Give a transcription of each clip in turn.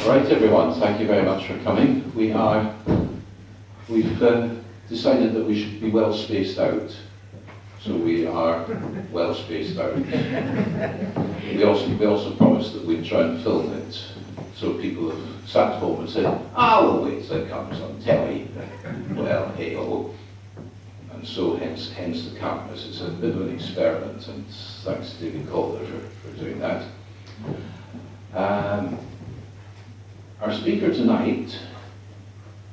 Right, everyone, thank you very much for coming. We've decided that we should be well spaced out. So we are well spaced out. We also promised that we'd try and film it. So people have sat home and said, we'll wait till it comes on telly. Well, hey-ho. And so hence the cameras. It's a bit of an experiment, and thanks to David Calder for doing that. Our speaker tonight,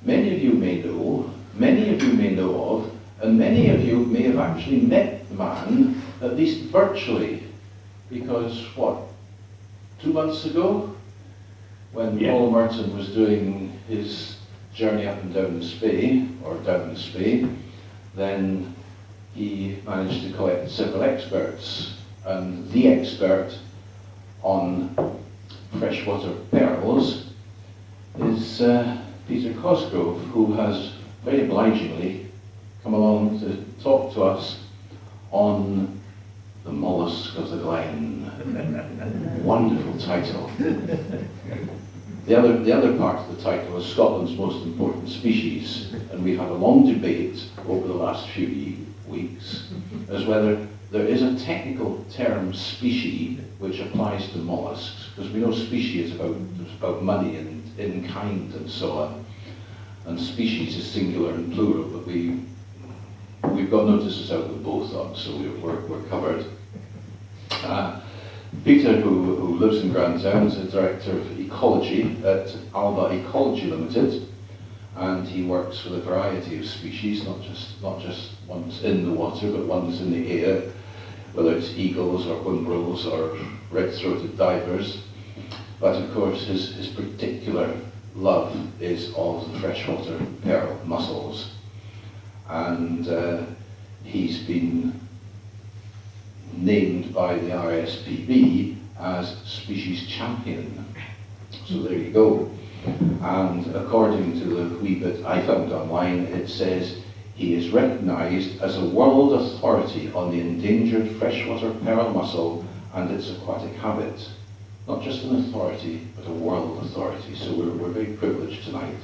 many of you may know, many of you may know of, and many of you may have actually met the man, at least virtually, because 2 months ago, when Paul Merton was doing his journey up and down the Spey, or down the Spey, then he managed to collect several experts, and the expert on freshwater pearls is Peter Cosgrove, who has very obligingly come along to talk to us on the Mollusc of the Glen. Wonderful title. The other part of the title is Scotland's most important species, and we've had a long debate over the last few weeks as whether there is a technical term species which applies to molluscs, because we know species is about money and in kind and so on, and species is singular and plural, but we've got notices out with both on, so we're covered. Peter, who lives in Grantown, is the Director of Ecology at Alba Ecology Limited, and he works with a variety of species, not just ones in the water, but ones in the air, whether it's eagles or whimbrels or red-throated divers. But of course his particular love is of the freshwater pearl mussels, and he's been named by the RSPB as species champion. So there you go. And according to the wee bit I found online, it says he is recognised as a world authority on the endangered freshwater pearl mussel and its aquatic habit. Not just an authority, but a world authority. So we're very privileged tonight.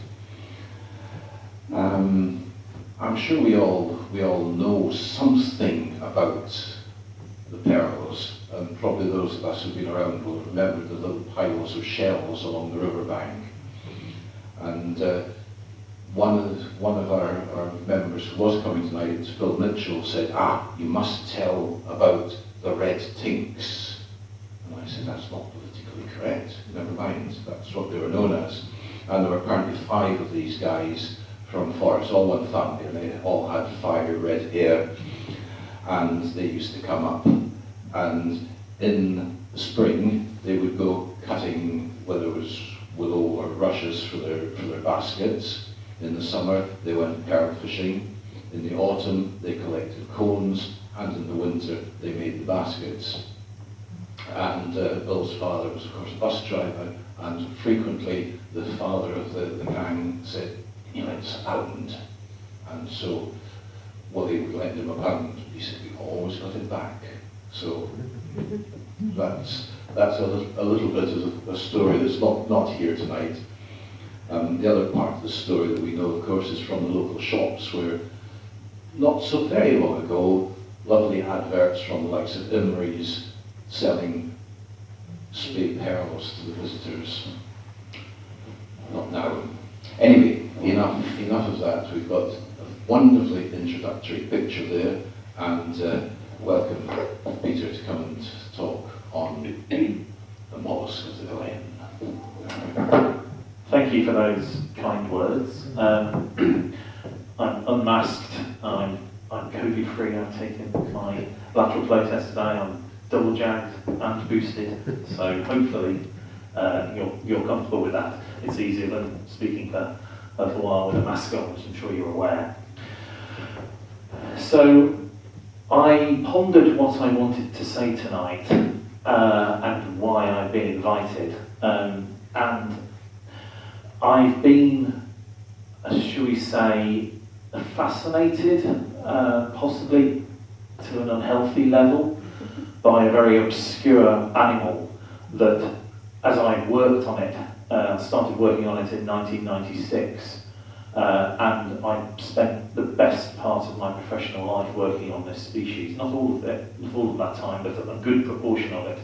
I'm sure we all know something about the pearls, and probably those of us who've been around will remember the little piles of shells along the riverbank. And one of our members who was coming tonight, Phil Mitchell, said, you must tell about the red tinks. And I said, that's not politically correct. Never mind, that's what they were known as. And there were apparently 5 of these guys from Forest, all one family, and they all had fiery red hair. And they used to come up, and in the spring they would go cutting, whether it was willow or rushes for their baskets. In the summer they went pearl fishing. In the autumn they collected cones, and in the winter they made the baskets. And Bill's father was of course a bus driver, and frequently the father of the gang said, it's £1. And so they would lend him £1. He said, we always got it back. So that's a little bit of a story that's not here tonight. The other part of the story that we know, of course, is from the local shops, where not so very long ago, lovely adverts from the likes of Imries selling spey pearls to the visitors. Not now. Anyway, enough of that. We've got a wonderfully introductory picture there, and welcome Peter to come and talk on the mollusc of the Glen. Thank you for those kind words. I'm unmasked, I'm COVID free, I've taken my lateral flow test today, I'm double jagged and boosted, so hopefully you're comfortable with that. It's easier than speaking for a little while with a mask on, which I'm sure you're aware. So I pondered what I wanted to say tonight and why I've been invited. And I've been, shall we say, fascinated, possibly to an unhealthy level, by a very obscure animal that, as I've worked on it, Started working on it in 1996, and I spent the best part of my professional life working on this species. Not all of it, not all of that time, but a good proportion of it.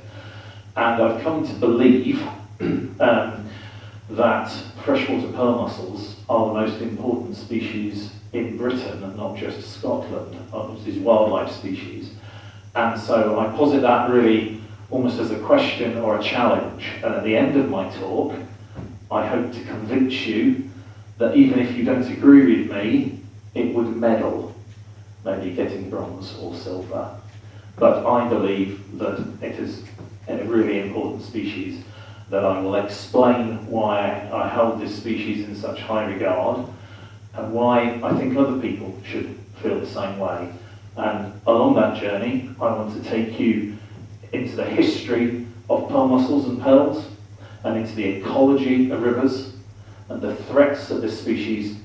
And I've come to believe that freshwater pearl mussels are the most important species in Britain and not just Scotland, of these wildlife species. And so I posit that really almost as a question or a challenge. And at the end of my talk, I hope to convince you that even if you don't agree with me, it would medal, maybe getting bronze or silver. But I believe that it is a really important species, that I will explain why I hold this species in such high regard and why I think other people should feel the same way. And along that journey, I want to take you into the history of pearl mussels and pearls, and into the ecology of rivers and the threats that this species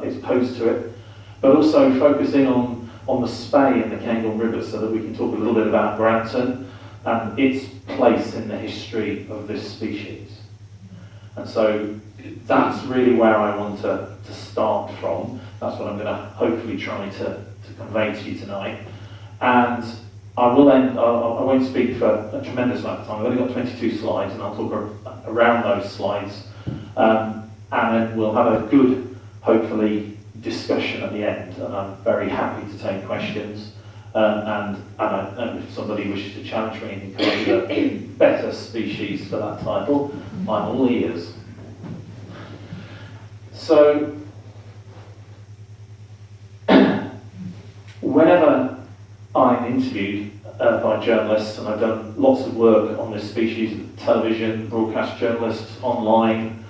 is posed to it, but also focusing on the Spey and the Cairngorm rivers, so that we can talk a little bit about Grantown and its place in the history of this species. And so that's really where I want to start from. That's what I'm going to hopefully try to convey to you tonight. And I won't speak for a tremendous amount of time. I've only got 22 slides, and I'll talk around those slides. And then we'll have a good, hopefully, discussion at the end. And I'm very happy to take questions. And if somebody wishes to challenge me and come up with a better species for that title, I'm all ears. So, whenever I'm interviewed by journalists, and I've done lots of work on this species, television, broadcast journalists, online,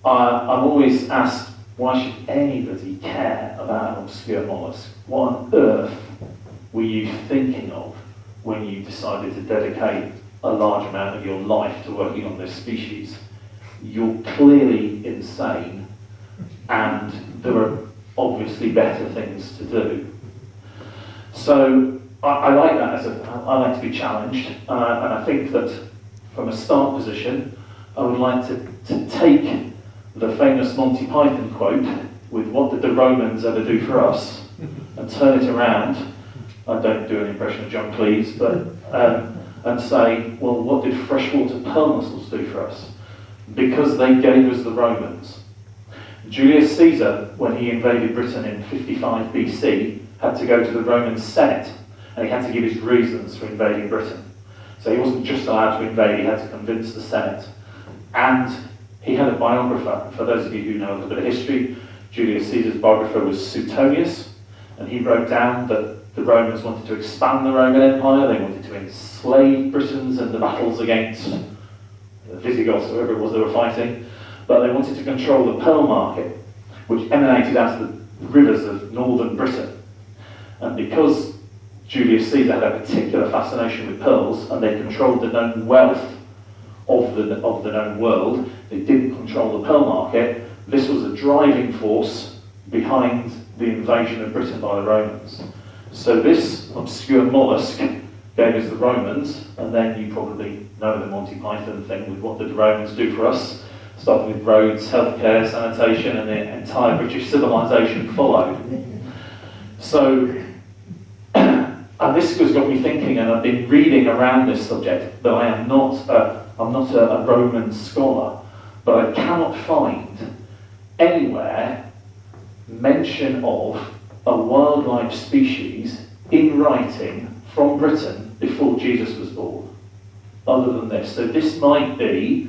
I'm always asked, why should anybody care about an obscure mollusk? What on earth were you thinking of when you decided to dedicate a large amount of your life to working on this species? You're clearly insane, and there are obviously better things to do. So I like that I like to be challenged, and I think that from a start position, I would like to take the famous Monty Python quote with "What did the Romans ever do for us?" and turn it around. I don't do an impression of John Cleese, but and say, well, what did freshwater pearl mussels do for us? Because they gave us the Romans. Julius Caesar, when he invaded Britain in 55 BC, had to go to the Roman Senate, and he had to give his reasons for invading Britain. So he wasn't just allowed to invade, he had to convince the Senate. And he had a biographer. For those of you who know a little bit of history, Julius Caesar's biographer was Suetonius, and he wrote down that the Romans wanted to expand the Roman Empire, they wanted to enslave Britons in the battles against the Visigoths, whoever it was they were fighting, but they wanted to control the pearl market, which emanated out of the rivers of northern Britain. And because Julius Caesar had a particular fascination with pearls, and they controlled the known wealth of the known world, they didn't control the pearl market. This was a driving force behind the invasion of Britain by the Romans. So this obscure mollusk gave us the Romans, and then you probably know the Monty Python thing with what did the Romans do for us, starting with roads, healthcare, sanitation, and the entire British civilization followed. So, and this has got me thinking, and I've been reading around this subject, that I am not a Roman scholar, but I cannot find anywhere mention of a wildlife species in writing from Britain before Jesus was born, other than this. So this might be,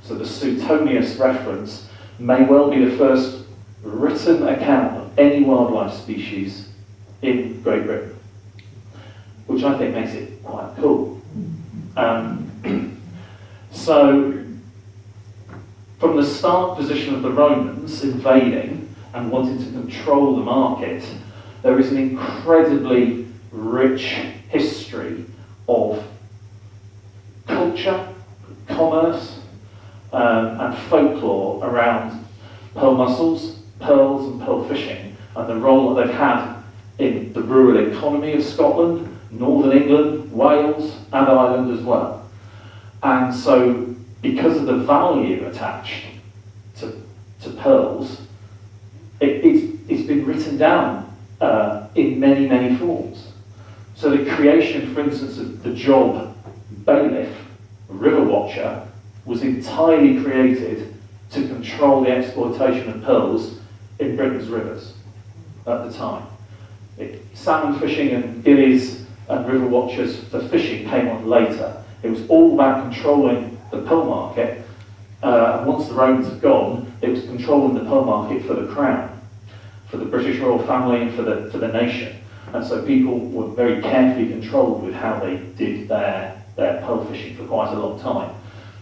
so the Suetonius reference may well be the first written account of any wildlife species in Great Britain, which I think makes it quite cool. So, from the start position of the Romans invading and wanting to control the market, there is an incredibly rich history of culture, commerce, and folklore around pearl mussels, pearls and pearl fishing, and the role that they've had in the rural economy of Scotland, Northern England, Wales, and Ireland as well. And so, because of the value attached to pearls, it's been written down in many, many forms. So the creation, for instance, of the job bailiff, river watcher, was entirely created to control the exploitation of pearls in Britain's rivers at the time. Salmon fishing and gillies and river watchers for fishing came on later. It was all about controlling the pearl market. And once the Romans had gone, it was controlling the pearl market for the crown, for the British royal family and for the nation. And so people were very carefully controlled with how they did their pearl fishing for quite a long time.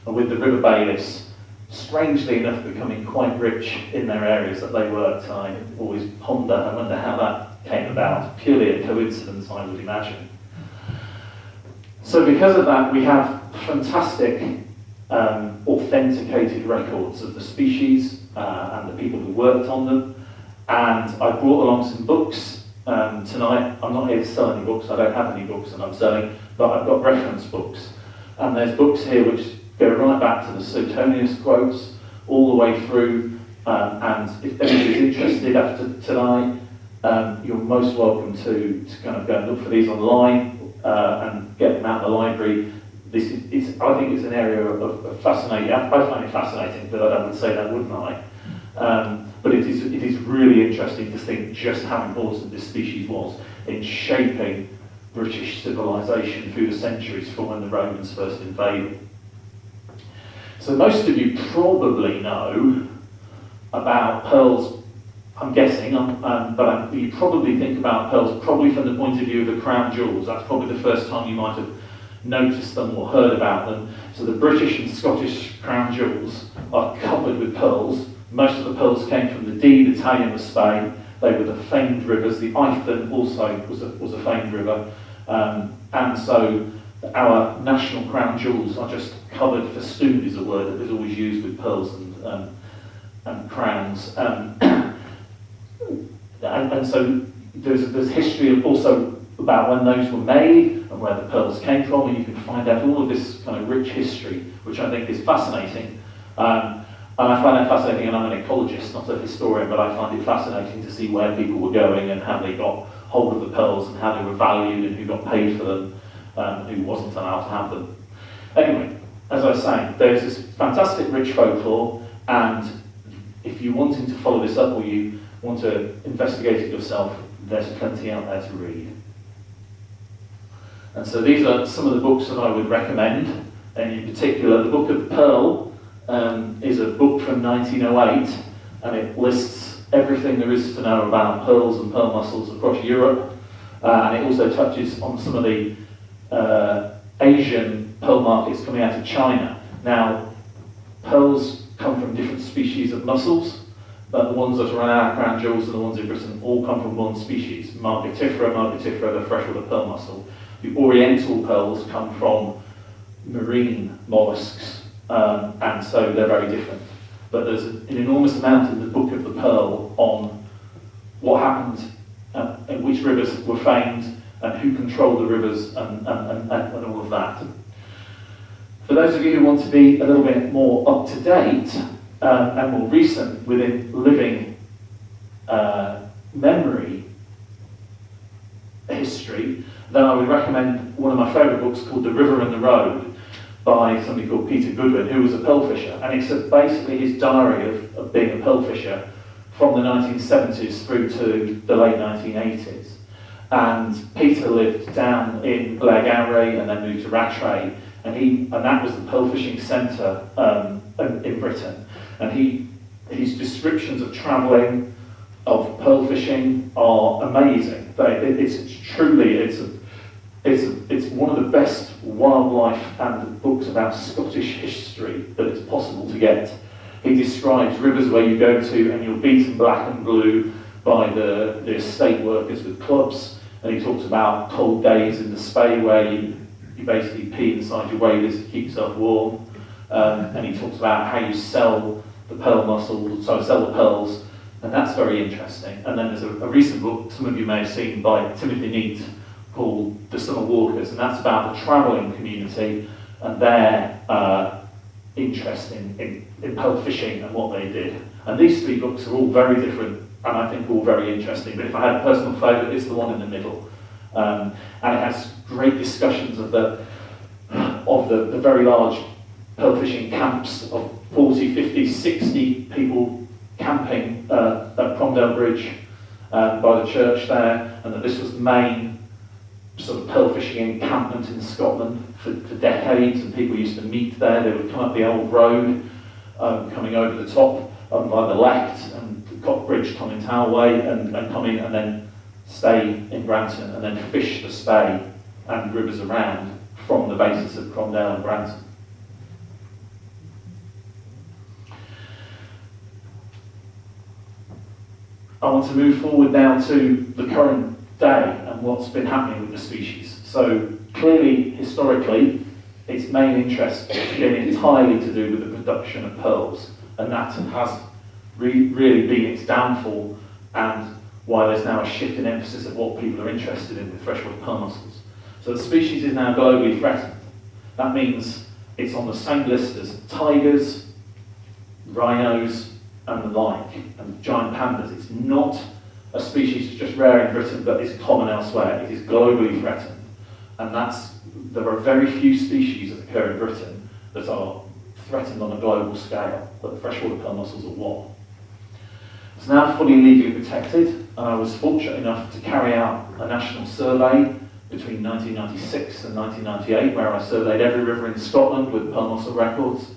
And with the river bailiffs, strangely enough, becoming quite rich in their areas that they worked. I always ponder and wonder how that came about. Purely a coincidence, I would imagine. So because of that, we have fantastic authenticated records of the species and the people who worked on them. And I brought along some books tonight. I'm not here to sell any books, I don't have any books that I'm selling, but I've got reference books. And there's books here which go right back to the Suetonius quotes, all the way through, and if anybody's interested after tonight, you're most welcome to kind of go and look for these online and get them out of the library. This is I think it's an area of fascinating. I find it fascinating, but I would say that, wouldn't I? But it is really interesting to think just how important this species was in shaping British civilization through the centuries from when the Romans first invaded. So most of you probably know about pearls, I'm guessing, but you probably think about pearls probably from the point of view of the crown jewels. That's probably the first time you might have noticed them or heard about them. So the British and Scottish crown jewels are covered with pearls. Most of the pearls came from the Dee, the Tay and the Spey. They were the famed rivers. The Eithne also was a famed river. And so our national crown jewels are just covered, festooned is a word that is always used with pearls and crowns. And so there's history also about when those were made and where the pearls came from, and you can find out all of this kind of rich history, which I think is fascinating. And I find that fascinating, and I'm an ecologist, not a historian, but I find it fascinating to see where people were going and how they got hold of the pearls and how they were valued and who got paid for them, who wasn't allowed to have them. Anyway, as I was saying, there's this fantastic rich folklore, and if you're wanting to follow this up or you want to investigate it yourself, there's plenty out there to read. And so these are some of the books that I would recommend, and in particular the Book of the Pearl is a book from 1908, and it lists everything there is to know about pearls and pearl mussels across Europe, and it also touches on some of the Asian pearl markets coming out of China. Now, pearls come from different species of mussels, but the ones that are on our crown jewels and the ones in Britain all come from one species, Margitifera, the freshwater pearl mussel. The oriental pearls come from marine molluscs, and so they're very different. But there's an enormous amount in the Book of the Pearl on what happened and which rivers were famed and who controlled the rivers and all of that. For those of you who want to be a little bit more up to date and more recent within living memory history, then I would recommend one of my favourite books called The River and the Road by somebody called Peter Goodwin, who was a pearl fisher. And it's basically his diary of being a pearl fisher from the 1970s through to the late 1980s. And Peter lived down in Blairgowrie and then moved to Rattray, and that was the pearl fishing centre in Britain. And his descriptions of travelling, of pearl fishing, are amazing. It's one of the best wildlife and books about Scottish history that it's possible to get. He describes rivers where you go to and you're beaten black and blue by the estate workers with clubs, and he talks about cold days in the Spey where you basically pee inside your waders to keep yourself warm, and he talks about how you sell the pearls, and that's very interesting. And then there's a recent book some of you may have seen by Timothy Neate called The Summer Walkers, and that's about the travelling community and their interest in pearl fishing and what they did. And these three books are all very different, and I think all very interesting. But if I had a personal favourite, it's the one in the middle. And it has great discussions of the very large pearl fishing camps of 40, 50, 60 people camping at Cromdale Bridge by the church there, and that this was the main sort of pearl fishing encampment in Scotland for decades, and people used to meet there. They would come up the old road, coming over the top by the left, and the Cock Bridge Toningtower way, and come in and then stay in Grantown, and then fish the Spey and rivers around from the basis of Cromdale and Grantown. I want to move forward now to the current day and what's been happening with the species. So clearly, historically, its main interest has been entirely to do with the production of pearls, and that has really been its downfall, and why there's now a shift in emphasis of what people are interested in with freshwater pearl mussels. So the species is now globally threatened. That means it's on the same list as tigers, rhinos, and the like, and giant pandas. It's not a species that's just rare in Britain, but is common elsewhere. It is globally threatened, and there are very few species that occur in Britain that are threatened on a global scale, but the freshwater pearl mussels are one. It's now fully legally protected, and I was fortunate enough to carry out a national survey between 1996 and 1998, where I surveyed every river in Scotland with pearl mussel records,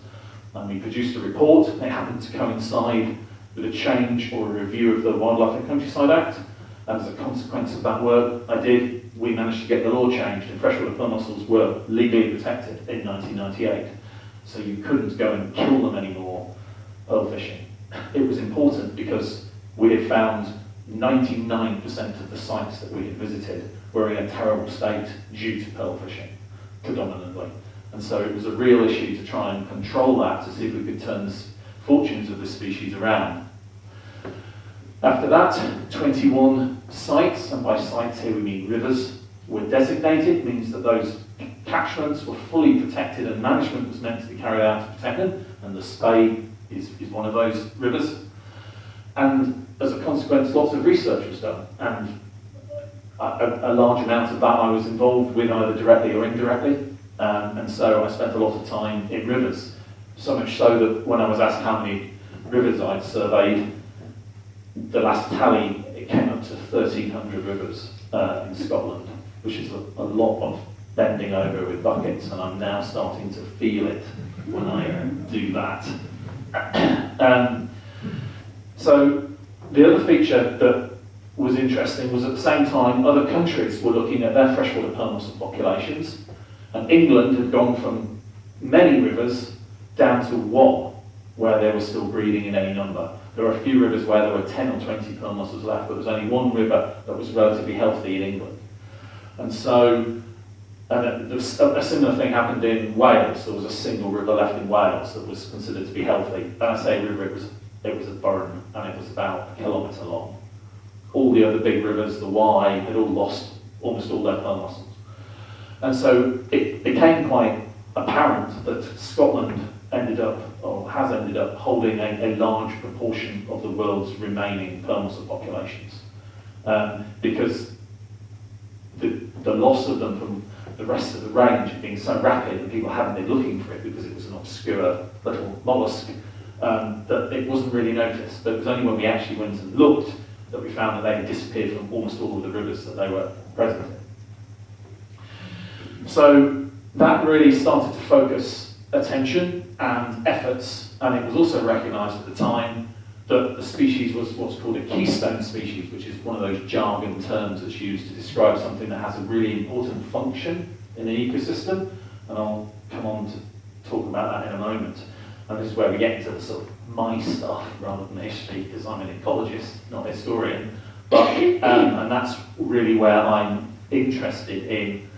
and we produced a report. It happened to coincide with a change or a review of the Wildlife and Countryside Act, and as a consequence of that work we managed to get the law changed, and freshwater pearl mussels were legally protected in 1998. So you couldn't go and kill them anymore pearl fishing. It was important because we had found 99% of the sites that we had visited were in a terrible state due to pearl fishing, predominantly. And so it was a real issue to try and control that, to see if we could turn the fortunes of this species around. After that, 21 sites, and by sites here we mean rivers, were designated. It means that those catchments were fully protected and management was meant to be carried out to protect them, and the Spey is one of those rivers. And as a consequence, lots of research was done, and a large amount of that I was involved with either directly or indirectly. And so I spent a lot of time in rivers, so much so that when I was asked how many rivers I'd surveyed, the last tally, it came up to 1,300 rivers in Scotland, which is a lot of bending over with buckets, and I'm now starting to feel it when I do that. So the other feature that was interesting was at the same time other countries were looking at their freshwater pearl mussel populations. And England had gone from many rivers down to one, where they were still breeding in any number. There were a few rivers where there were 10 or 20 pearl mussels left, but there was only one river that was relatively healthy in England. And so, a similar thing happened in Wales. There was a single river left in Wales that was considered to be healthy. And I say river, it was a burn, and it was about a kilometre long. All the other big rivers, the Wye, had all lost almost all their pearl mussels. And so it became quite apparent that Scotland ended up, or has ended up, holding a large proportion of the world's remaining pearl mussel populations. Because the loss of them from the rest of the range had been so rapid that people hadn't been looking for it because it was an obscure little mollusk, that it wasn't really noticed. But it was only when we actually went and looked that we found that they had disappeared from almost all of the rivers that they were present in. So that really started to focus attention and efforts, and it was also recognised at the time that the species was what's called a keystone species, which is one of those jargon terms that's used to describe something that has a really important function in an ecosystem, and I'll come on to talk about that in a moment. And this is where we get into the sort of my stuff rather than history, because I'm an ecologist, not a historian, but and that's really where I'm interested in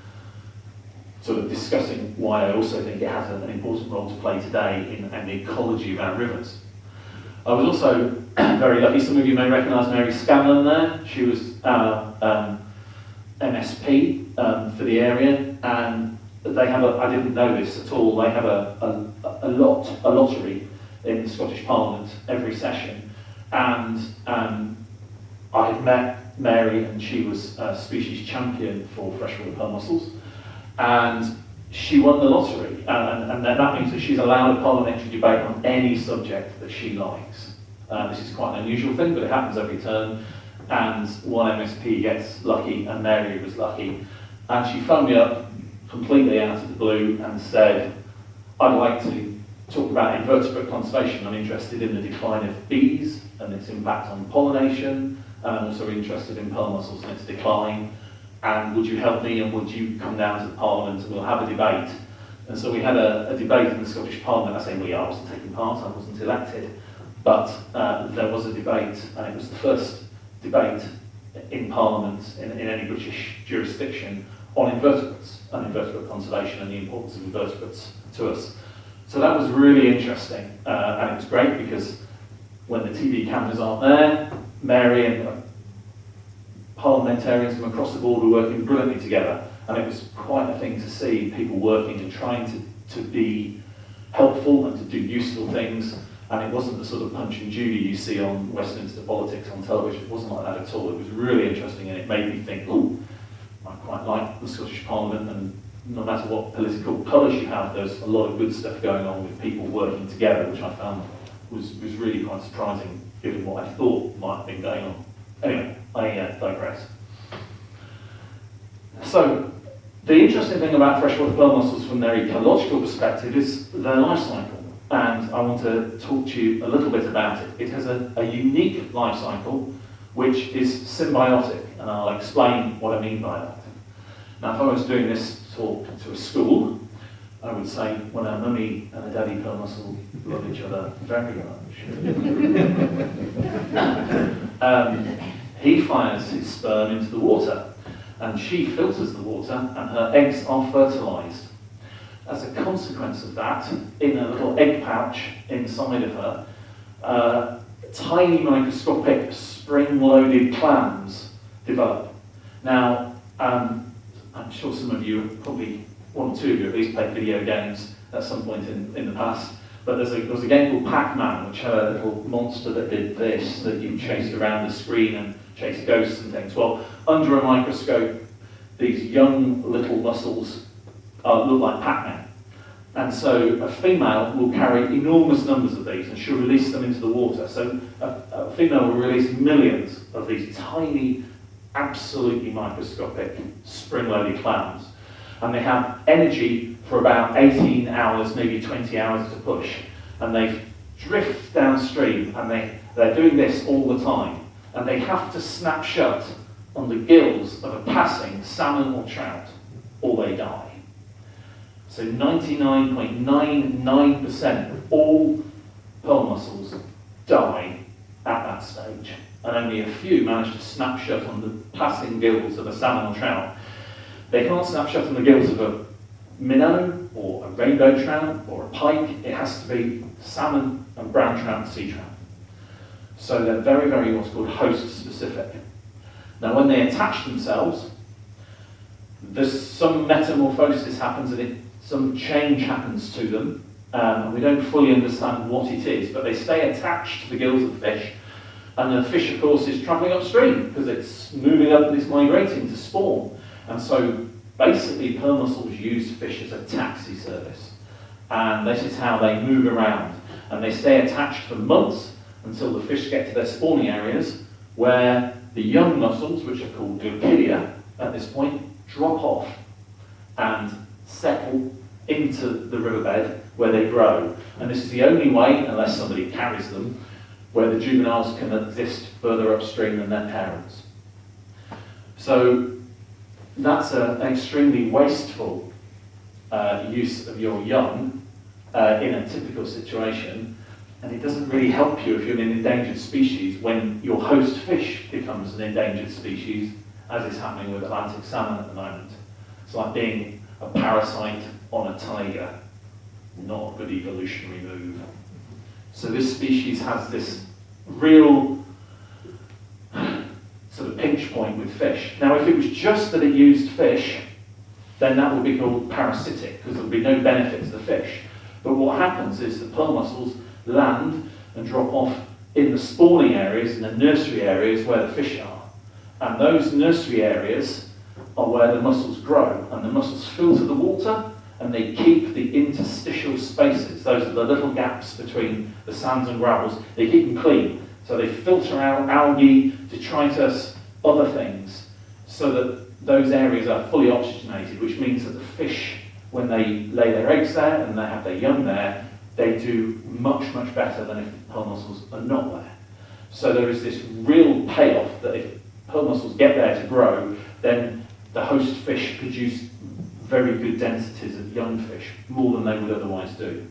sort of discussing why I also think it has an important role to play today in the ecology of our rivers. I was also very lucky, some of you may recognise Mary Scanlon there. She was our MSP for the area, and they have I didn't know this at all, they have a lottery in the Scottish Parliament every session, and I had met Mary, and she was a species champion for freshwater pearl mussels, and she won the lottery, and that means that she's allowed a parliamentary debate on any subject that she likes. This is quite an unusual thing, but it happens every term, and one MSP gets lucky, and Mary was lucky, and she phoned me up completely out of the blue and said, I'd like to talk about invertebrate conservation. I'm interested in the decline of bees and its impact on pollination, and I'm also interested in pearl mussels and its decline, and would you help me, and would you come down to the Parliament and we'll have a debate. And so we had a debate in the Scottish Parliament. I say I wasn't taking part, I wasn't elected, but there was a debate, and it was the first debate in Parliament in any British jurisdiction on invertebrates and invertebrate conservation and the importance of invertebrates to us. So that was really interesting, and it was great because when the TV cameras aren't there, Mary and parliamentarians from across the board were working brilliantly together, and it was quite a thing to see people working and trying to be helpful and to do useful things, and it wasn't the sort of Punch and Judy you see on Westminster politics on television. It wasn't like that at all. It was really interesting, and it made me think, oh, I quite like the Scottish Parliament, and no matter what political colours you have, there's a lot of good stuff going on with people working together, which I found was really quite surprising, given what I thought might have been going on. Anyway, I digress. So, the interesting thing about freshwater pearl mussels from their ecological perspective is their life cycle, and I want to talk to you a little bit about it. It has a unique life cycle, which is symbiotic, and I'll explain what I mean by that. Now, if I was doing this talk to a school, I would say, when a mummy and a daddy pearl mussel love each other very much. He fires his sperm into the water, and she filters the water, and her eggs are fertilised. As a consequence of that, in a little egg pouch inside of her, tiny microscopic spring-loaded clams develop. Now, I'm sure some of you, probably one or two of you at least, played video games at some point in the past, but there was a game called Pac-Man, which had a little monster that did this, that you chased around the screen and chased ghosts and things. Well, under a microscope, these young little mussels look like Pac-Man. And so a female will carry enormous numbers of these, and she'll release them into the water. So a female will release millions of these tiny, absolutely microscopic spring-loaded clams. And they have energy for about 18 hours, maybe 20 hours to push. And they drift downstream, and they're doing this all the time. And they have to snap shut on the gills of a passing salmon or trout, or they die. So 99.99% of all pearl mussels die at that stage. And only a few manage to snap shut on the passing gills of a salmon or trout. They can't snap shut on the gills of a minnow or a rainbow trout or a pike. It has to be salmon and brown trout and sea trout. So they're very, very what's called host specific. Now when they attach themselves, there's some metamorphosis happens, and some change happens to them. And we don't fully understand what it is, but they stay attached to the gills of the fish. And the fish, of course, is travelling upstream because it's moving up and it's migrating to spawn. And so basically pearl mussels use fish as a taxi service. And this is how they move around. And they stay attached for months until the fish get to their spawning areas, where the young mussels, which are called glaucidia at this point, drop off and settle into the riverbed where they grow. And this is the only way, unless somebody carries them, where the juveniles can exist further upstream than their parents. So that's an extremely wasteful use of your young in a typical situation, and it doesn't really help you if you're an endangered species when your host fish becomes an endangered species, as is happening with Atlantic salmon at the moment. It's like being a parasite on a tiger. Not a good evolutionary move. So this species has this real sort of pinch point with fish. Now if it was just that it used fish, then that would be called parasitic, because there would be no benefit to the fish. But what happens is the pearl mussels land and drop off in the spawning areas, in the nursery areas where the fish are. And those nursery areas are where the mussels grow, and the mussels filter the water, and they keep the interstitial spaces. Those are the little gaps between the sands and gravels. They keep them clean. So they filter out algae, detritus, other things, so that those areas are fully oxygenated, which means that the fish, when they lay their eggs there and they have their young there, they do much, much better than if the pearl mussels are not there. So there is this real payoff that if pearl mussels get there to grow, then the host fish produce very good densities of young fish, more than they would otherwise do.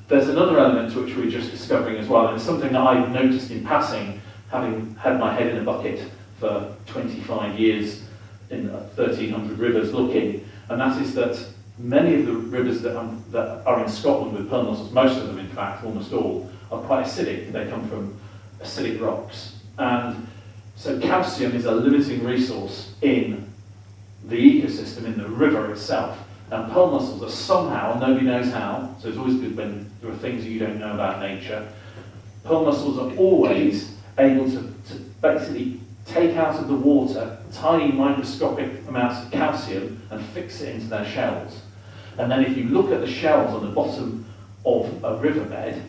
There's another element to which we're just discovering as well, and it's something that I've noticed in passing, having had my head in a bucket for 25 years in 1,300 rivers looking, and that is that many of the rivers that are in Scotland with pearl mussels, most of them in fact, almost all, are quite acidic. They come from acidic rocks. And so calcium is a limiting resource in the ecosystem, in the river itself. And pearl mussels are somehow, and nobody knows how, so it's always good when there are things that you don't know about nature, pearl mussels are always able to basically take out of the water tiny microscopic amounts of calcium and fix it into their shells. And then if you look at the shells on the bottom of a riverbed,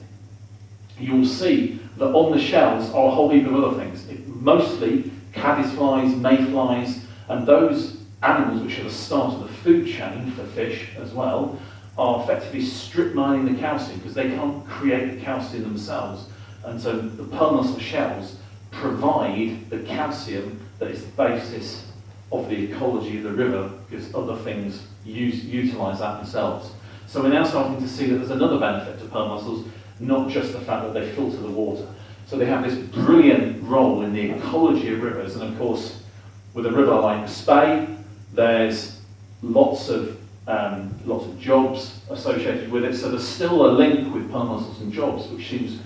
you'll see that on the shells are a whole heap of other things. Mostly caddisflies, mayflies, and those animals which are the start of the food chain for fish as well, are effectively strip mining the calcium because they can't create the calcium themselves. And so the pearl mussel shells provide the calcium that is the basis of the ecology of the river, because other things utilise that themselves. So we're now starting to see that there's another benefit to pearl mussels, not just the fact that they filter the water. So they have this brilliant role in the ecology of rivers, and of course with a river like the Spey, there's lots of jobs associated with it, so there's still a link with pearl mussels and jobs, which seems,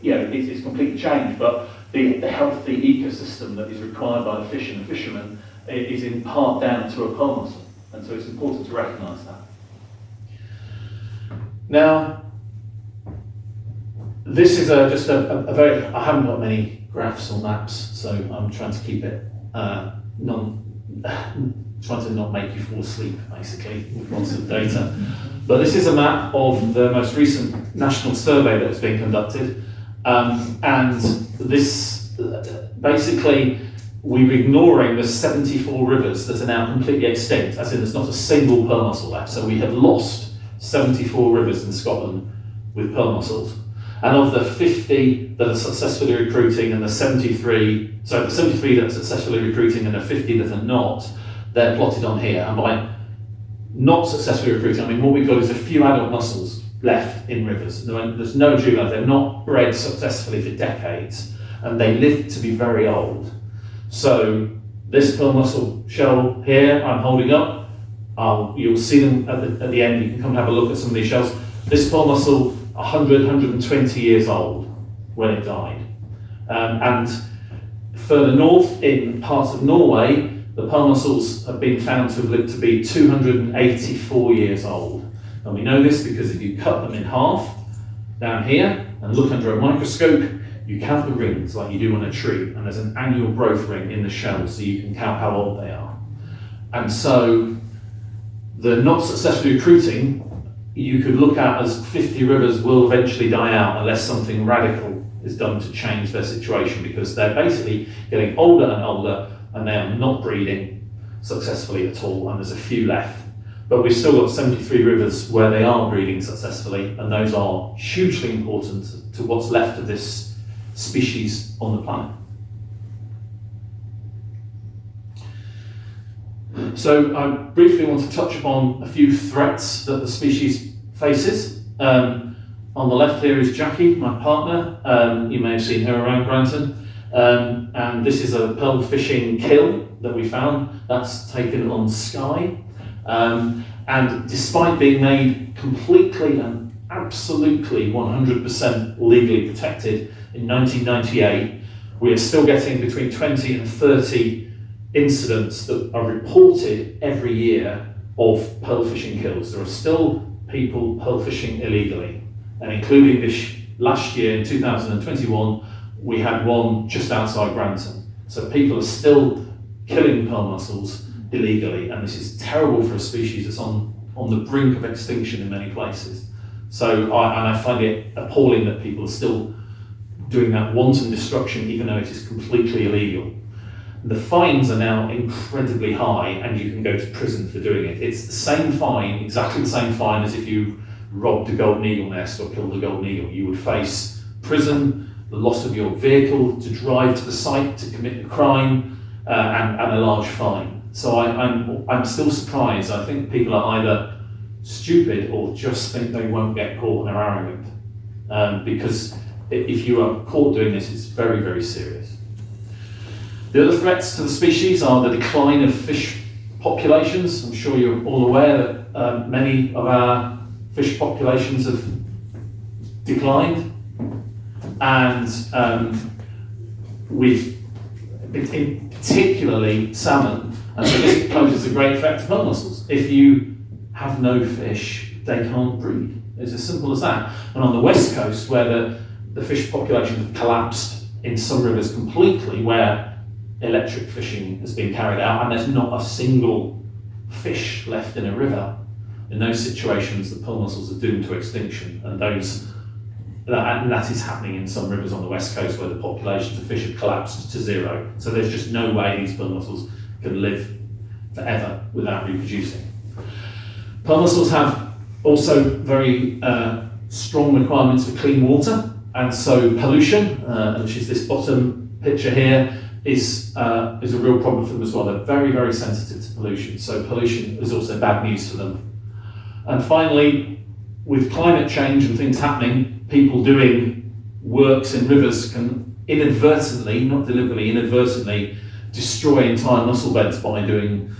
it's completely changed, but the healthy ecosystem that is required by the fish and the fishermen is in part down to a pearl mussel, and so it's important to recognise that. Now, this is just a very, I haven't got many graphs or maps, so I'm trying to keep it trying to not make you fall asleep, basically, with lots of data. But this is a map of the most recent national survey that's been conducted. And this, basically, we're ignoring the 74 rivers that are now completely extinct, as in there's not a single pearl mussel left. So we have lost 74 rivers in Scotland with pearl mussels. And of the 50 that are successfully recruiting and the 73 that are successfully recruiting and the 50 that are not, they're plotted on here. And by not successfully recruiting, I mean what we've got is a few adult mussels left in rivers. There's no juveniles, they're not bred successfully for decades, and they live to be very old. So this pearl mussel shell here I'm holding up, you'll see them at the end, you can come and have a look at some of these shells. This pearl mussel, 100, 120 years old when it died. And further north, in parts of Norway, the pearl mussels have been found to have lived to be 284 years old. And we know this because if you cut them in half down here and look under a microscope, you count the rings like you do on a tree, and there's an annual growth ring in the shell so you can count how old they are. And so the not successfully recruiting, you could look at as 50 rivers will eventually die out unless something radical is done to change their situation, because they're basically getting older and older and they are not breeding successfully at all, and there's a few left. But we've still got 73 rivers where they are breeding successfully, and those are hugely important to what's left of this species on the planet. So I briefly want to touch upon a few threats that the species faces. On the left here is Jackie, my partner. You may have seen her around Grantown. And this is a pearl fishing kill that we found. That's taken on Skye. And despite being made completely and absolutely 100% legally protected in 1998, we are still getting between 20 and 30 incidents that are reported every year of pearl fishing kills. There are still people pearl fishing illegally, and including this last year in 2021, we had one just outside Grantown. So people are still killing pearl mussels illegally, and this is terrible for a species that's on the brink of extinction in many places. So I find it appalling that people are still doing that wanton destruction even though it is completely illegal. The fines are now incredibly high, and you can go to prison for doing it. It's the same fine, exactly the same fine as if you robbed a golden eagle nest or killed a golden eagle. You would face prison, the loss of your vehicle to drive to the site to commit the crime, and a large fine. So I'm still surprised. I think people are either stupid or just think they won't get caught and are arrogant. Because if you are caught doing this, it's very, very serious. The other threats to the species are the decline of fish populations. I'm sure you're all aware that many of our fish populations have declined, and we've, particularly salmon, and so this poses a great threat to pearl mussels. If you have no fish, they can't breed. It's as simple as that. And on the west coast, where the fish population have collapsed in some rivers completely, where electric fishing has been carried out, and there's not a single fish left in a river, in those situations the pearl mussels are doomed to extinction, and that is happening in some rivers on the west coast where the populations of fish have collapsed to zero. So there's just no way these pearl mussels can live forever without reproducing. Pearl mussels have also very strong requirements for clean water, and so pollution, which is this bottom picture here, is a real problem for them as well. They're very, very sensitive to pollution, so pollution is also bad news for them. And finally, with climate change and things happening, people doing works in rivers can inadvertently, not deliberately, inadvertently destroy entire mussel beds by doing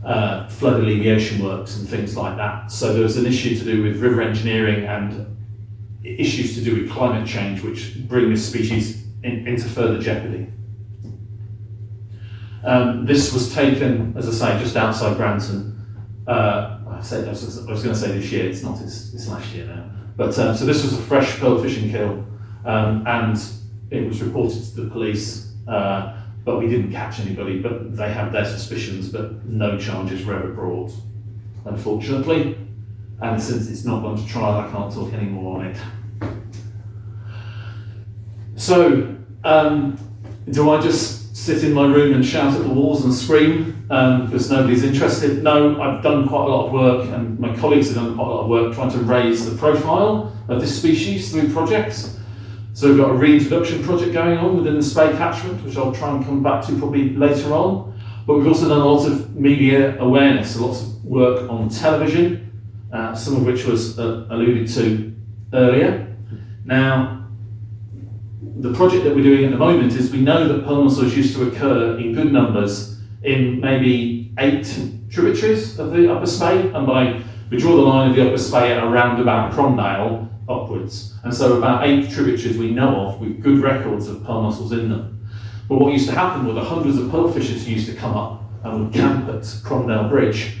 flood alleviation works and things like that. So there's an issue to do with river engineering and issues to do with climate change which bring this species into further jeopardy. This was taken, as I say, just outside Grantown. I was going to say this year, it's not, it's last year now. But so this was a fresh pearl fishing kill, and it was reported to the police, but we didn't catch anybody, but they had their suspicions, but no charges were ever brought, unfortunately. And since it's not gone to trial, I can't talk any more on it. So, do I just sit in my room and shout at the walls and scream because nobody's interested? No, I've done quite a lot of work, and my colleagues have done quite a lot of work trying to raise the profile of this species through projects. So we've got a reintroduction project going on within the Spey catchment, which I'll try and come back to probably later on. But we've also done a lot of media awareness, lots of work on television, some of which was alluded to earlier. Now, the project that we're doing at the moment is we know that pearl mussels used to occur in good numbers in maybe 8 tributaries of the Upper Spey, and we draw the line of the Upper Spey at around about Cromdale upwards. And so about 8 tributaries we know of with good records of pearl mussels in them. But what used to happen were the hundreds of pearl fishers who used to come up and would camp at Cromdale Bridge.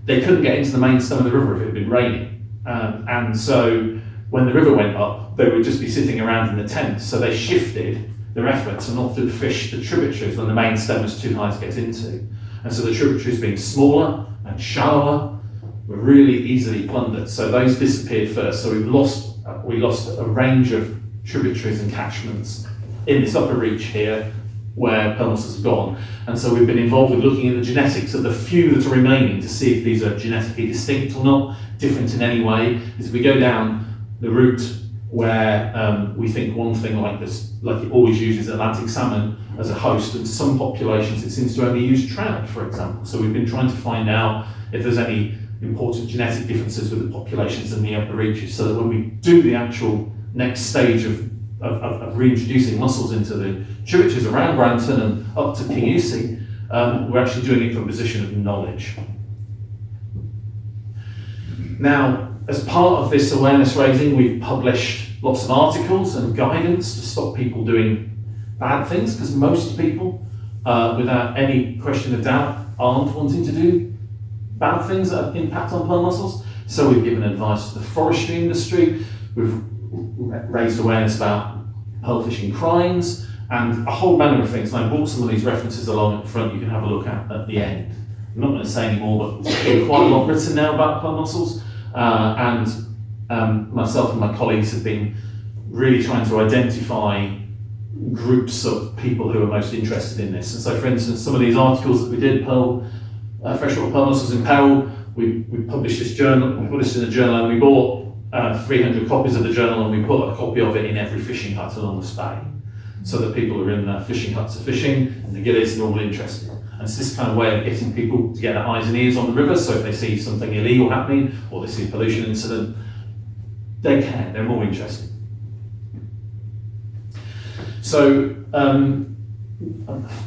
They couldn't get into the main stem of the river if it had been raining. And so when the river went up, they would just be sitting around in the tents. So they shifted their efforts and often fished the tributaries when the main stem was too high to get into. And so the tributaries being smaller and shallower were really easily plundered. So those disappeared first. So we lost a range of tributaries and catchments in this upper reach here where pearl mussels have gone. And so we've been involved with looking at the genetics of the few that are remaining to see if these are genetically distinct or not, different in any way. As we go down the route where we think one thing like this, like it always uses Atlantic salmon as a host, and some populations it seems to only use trout, for example. So we've been trying to find out if there's any important genetic differences with the populations in the upper reaches, so that when we do the actual next stage of reintroducing mussels into the tributaries around Grantown and up to Kingussie, we're actually doing it from a position of knowledge. Now, as part of this awareness raising, we've published lots of articles and guidance to stop people doing bad things, because most people without any question of doubt, aren't wanting to do bad things that impact on pearl mussels. So we've given advice to the forestry industry, we've raised awareness about pearl fishing crimes, and a whole manner of things. And I brought some of these references along at the front you can have a look at the end. I'm not going to say any more, but there's been quite a lot written now about pearl mussels, and myself and my colleagues have been really trying to identify groups of people who are most interested in this. And so, for instance, some of these articles that we did, Freshwater Pearl Mussels in Peril, we published this journal, we published it in a journal, and we bought 300 copies of the journal, and we put a copy of it in every fishing hut along the Spey, so that people who are in the fishing huts are fishing, and the gillies are all interested. And it's this kind of way of getting people to get their eyes and ears on the river, so if they see something illegal happening, or they see a pollution incident, they care, they're more interested. So,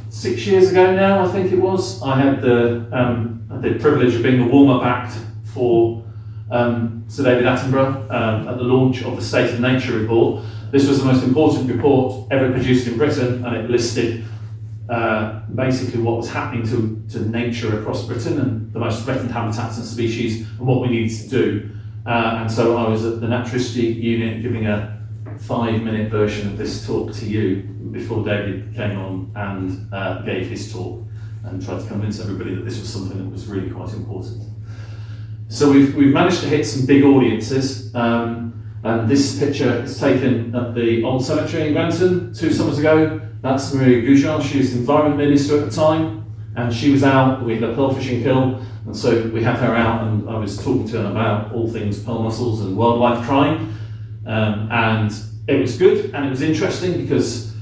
6 years ago now, I think it was, I had the privilege of being the warm-up act for Sir David Attenborough at the launch of the State of Nature report. This was the most important report ever produced in Britain, and it listed basically what was happening to nature across Britain and the most threatened habitats and species and what we needed to do. And so I was at the Naturistry unit giving a 5-minute version of this talk to you before David came on and gave his talk and tried to convince everybody that this was something that was really quite important. So we've managed to hit some big audiences, and this picture is taken at the old cemetery in Grantown 2 summers ago. That's Maria Goujon. She was the Environment Minister at the time, and she was out. We had a pearl fishing kill, and so we had her out, and I was talking to her about all things pearl mussels and wildlife crime. And it was good and it was interesting because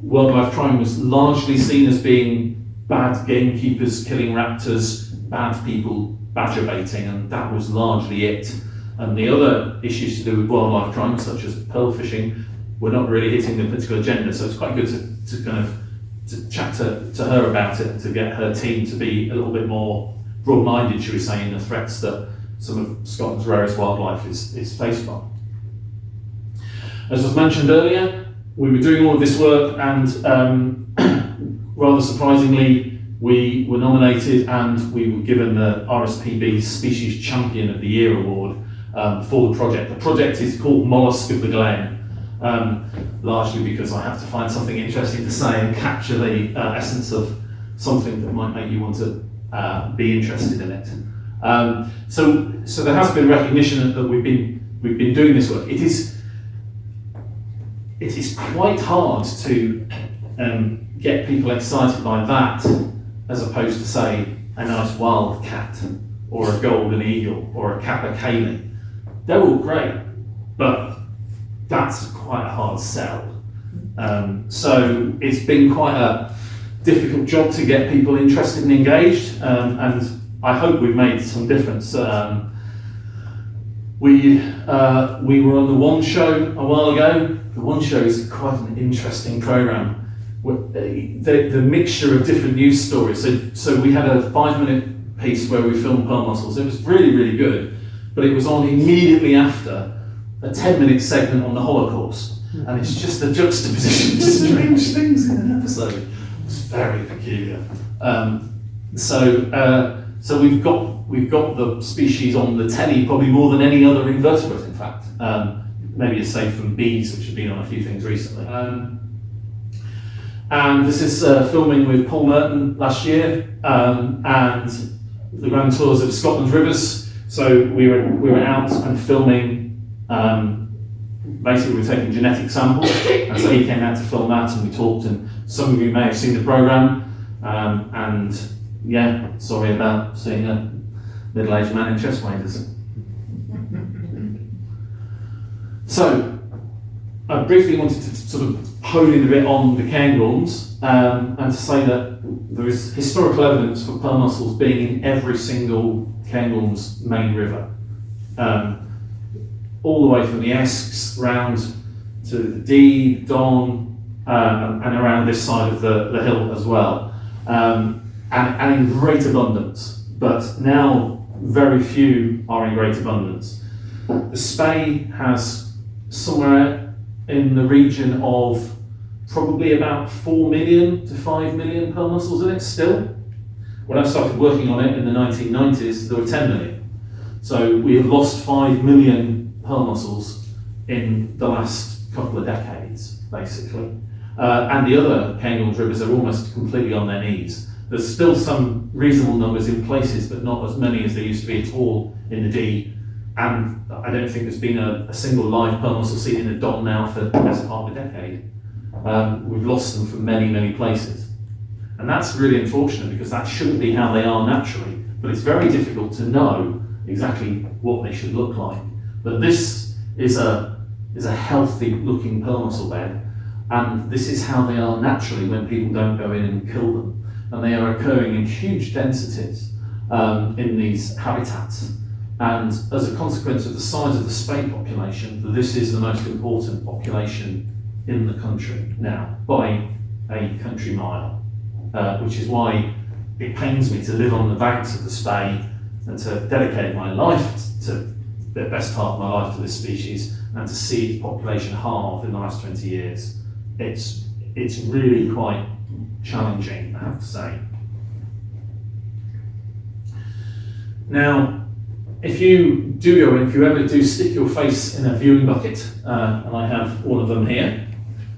wildlife crime was largely seen as being bad gamekeepers killing raptors, bad people badger baiting, and that was largely it. And the other issues to do with wildlife crime, such as pearl fishing, were not really hitting the political agenda. So it's quite good to kind of to chat to her about it and to get her team to be a little bit more broad-minded, should we say, in the threats that some of Scotland's rarest wildlife is faced by. As was mentioned earlier, we were doing all of this work, and rather surprisingly, we were nominated and we were given the RSPB Species Champion of the Year award for the project. The project is called Mollusc of the Glen, largely because I have to find something interesting to say and capture the essence of something that might make you want to be interested in it. So there has been recognition that we've been doing this work. It is quite hard to get people excited by that, as opposed to, say, a nice wild cat, or a golden eagle, or a capercaillie. They're all great, but that's quite a hard sell. So it's been quite a difficult job to get people interested and engaged, and I hope we've made some difference. We were on the One Show a while ago. The One Show is quite an interesting programme. The mixture of different news stories. So we had a 5-minute piece where we filmed pearl mussels. It was really, really good, but it was on immediately after a 10-minute segment on the Holocaust. And it's just the juxtaposition of strange things in an episode. It was very peculiar. So we've got the species on the telly probably more than any other invertebrate, in fact. Maybe aside from bees, which have been on a few things recently. And this is filming with Paul Merton last year, and the Grand Tours of Scotland's rivers. So we were out and filming. Basically, we were taking genetic samples, and so he came out to film that, and we talked. And some of you may have seen the programme. And yeah, sorry about seeing a middle-aged man in chest waders. So, I briefly wanted to sort of hone in a bit on the cairngorms, and to say that there is historical evidence for pearl mussels being in every single cairngorm's main river. All the way from the Esks round to the Dee, Don, and around this side of the hill as well. And in great abundance, but now very few are in great abundance. The Spey has somewhere in the region of probably about 4 million to 5 million pearl mussels in it still. When I started working on it in the 1990s, there were 10 million. So we have lost 5 million pearl mussels in the last couple of decades, basically. And the other canyon rivers are almost completely on their knees. There's still some reasonable numbers in places, but not as many as there used to be at all in the Dee. And I don't think there's been a single live pearl mussel seen in the Don now for the best part of a decade. We've lost them from many, many places. And that's really unfortunate because that shouldn't be how they are naturally. But it's very difficult to know exactly what they should look like. But this is a healthy looking pearl mussel bed. And this is how they are naturally when people don't go in and kill them. And they are occurring in huge densities in these habitats. And as a consequence of the size of the spade population, this is the most important population in the country now, by a country mile. Which is why it pains me to live on the banks of the Spey and to dedicate my life to the best part of my life to this species and to see its population halve in the last 20 years. It's really quite challenging, I have to say. Now, if you ever do stick your face in a viewing bucket, and I have one of them here,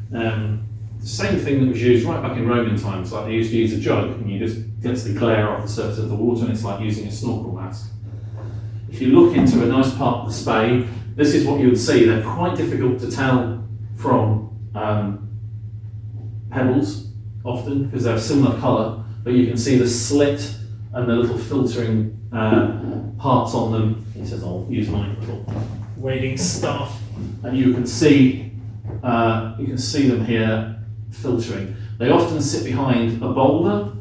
the same thing that was used right back in Roman times, like they used to use a jug and you just get the glare off the surface of the water and it's like using a snorkel mask. If you look into a nice part of the Spey, this is what you would see. They're quite difficult to tell from pebbles often because they're a similar colour, but you can see the slit and the little filtering parts on them. He says I'll use my little wading staff and you can see them here filtering. They often sit behind a boulder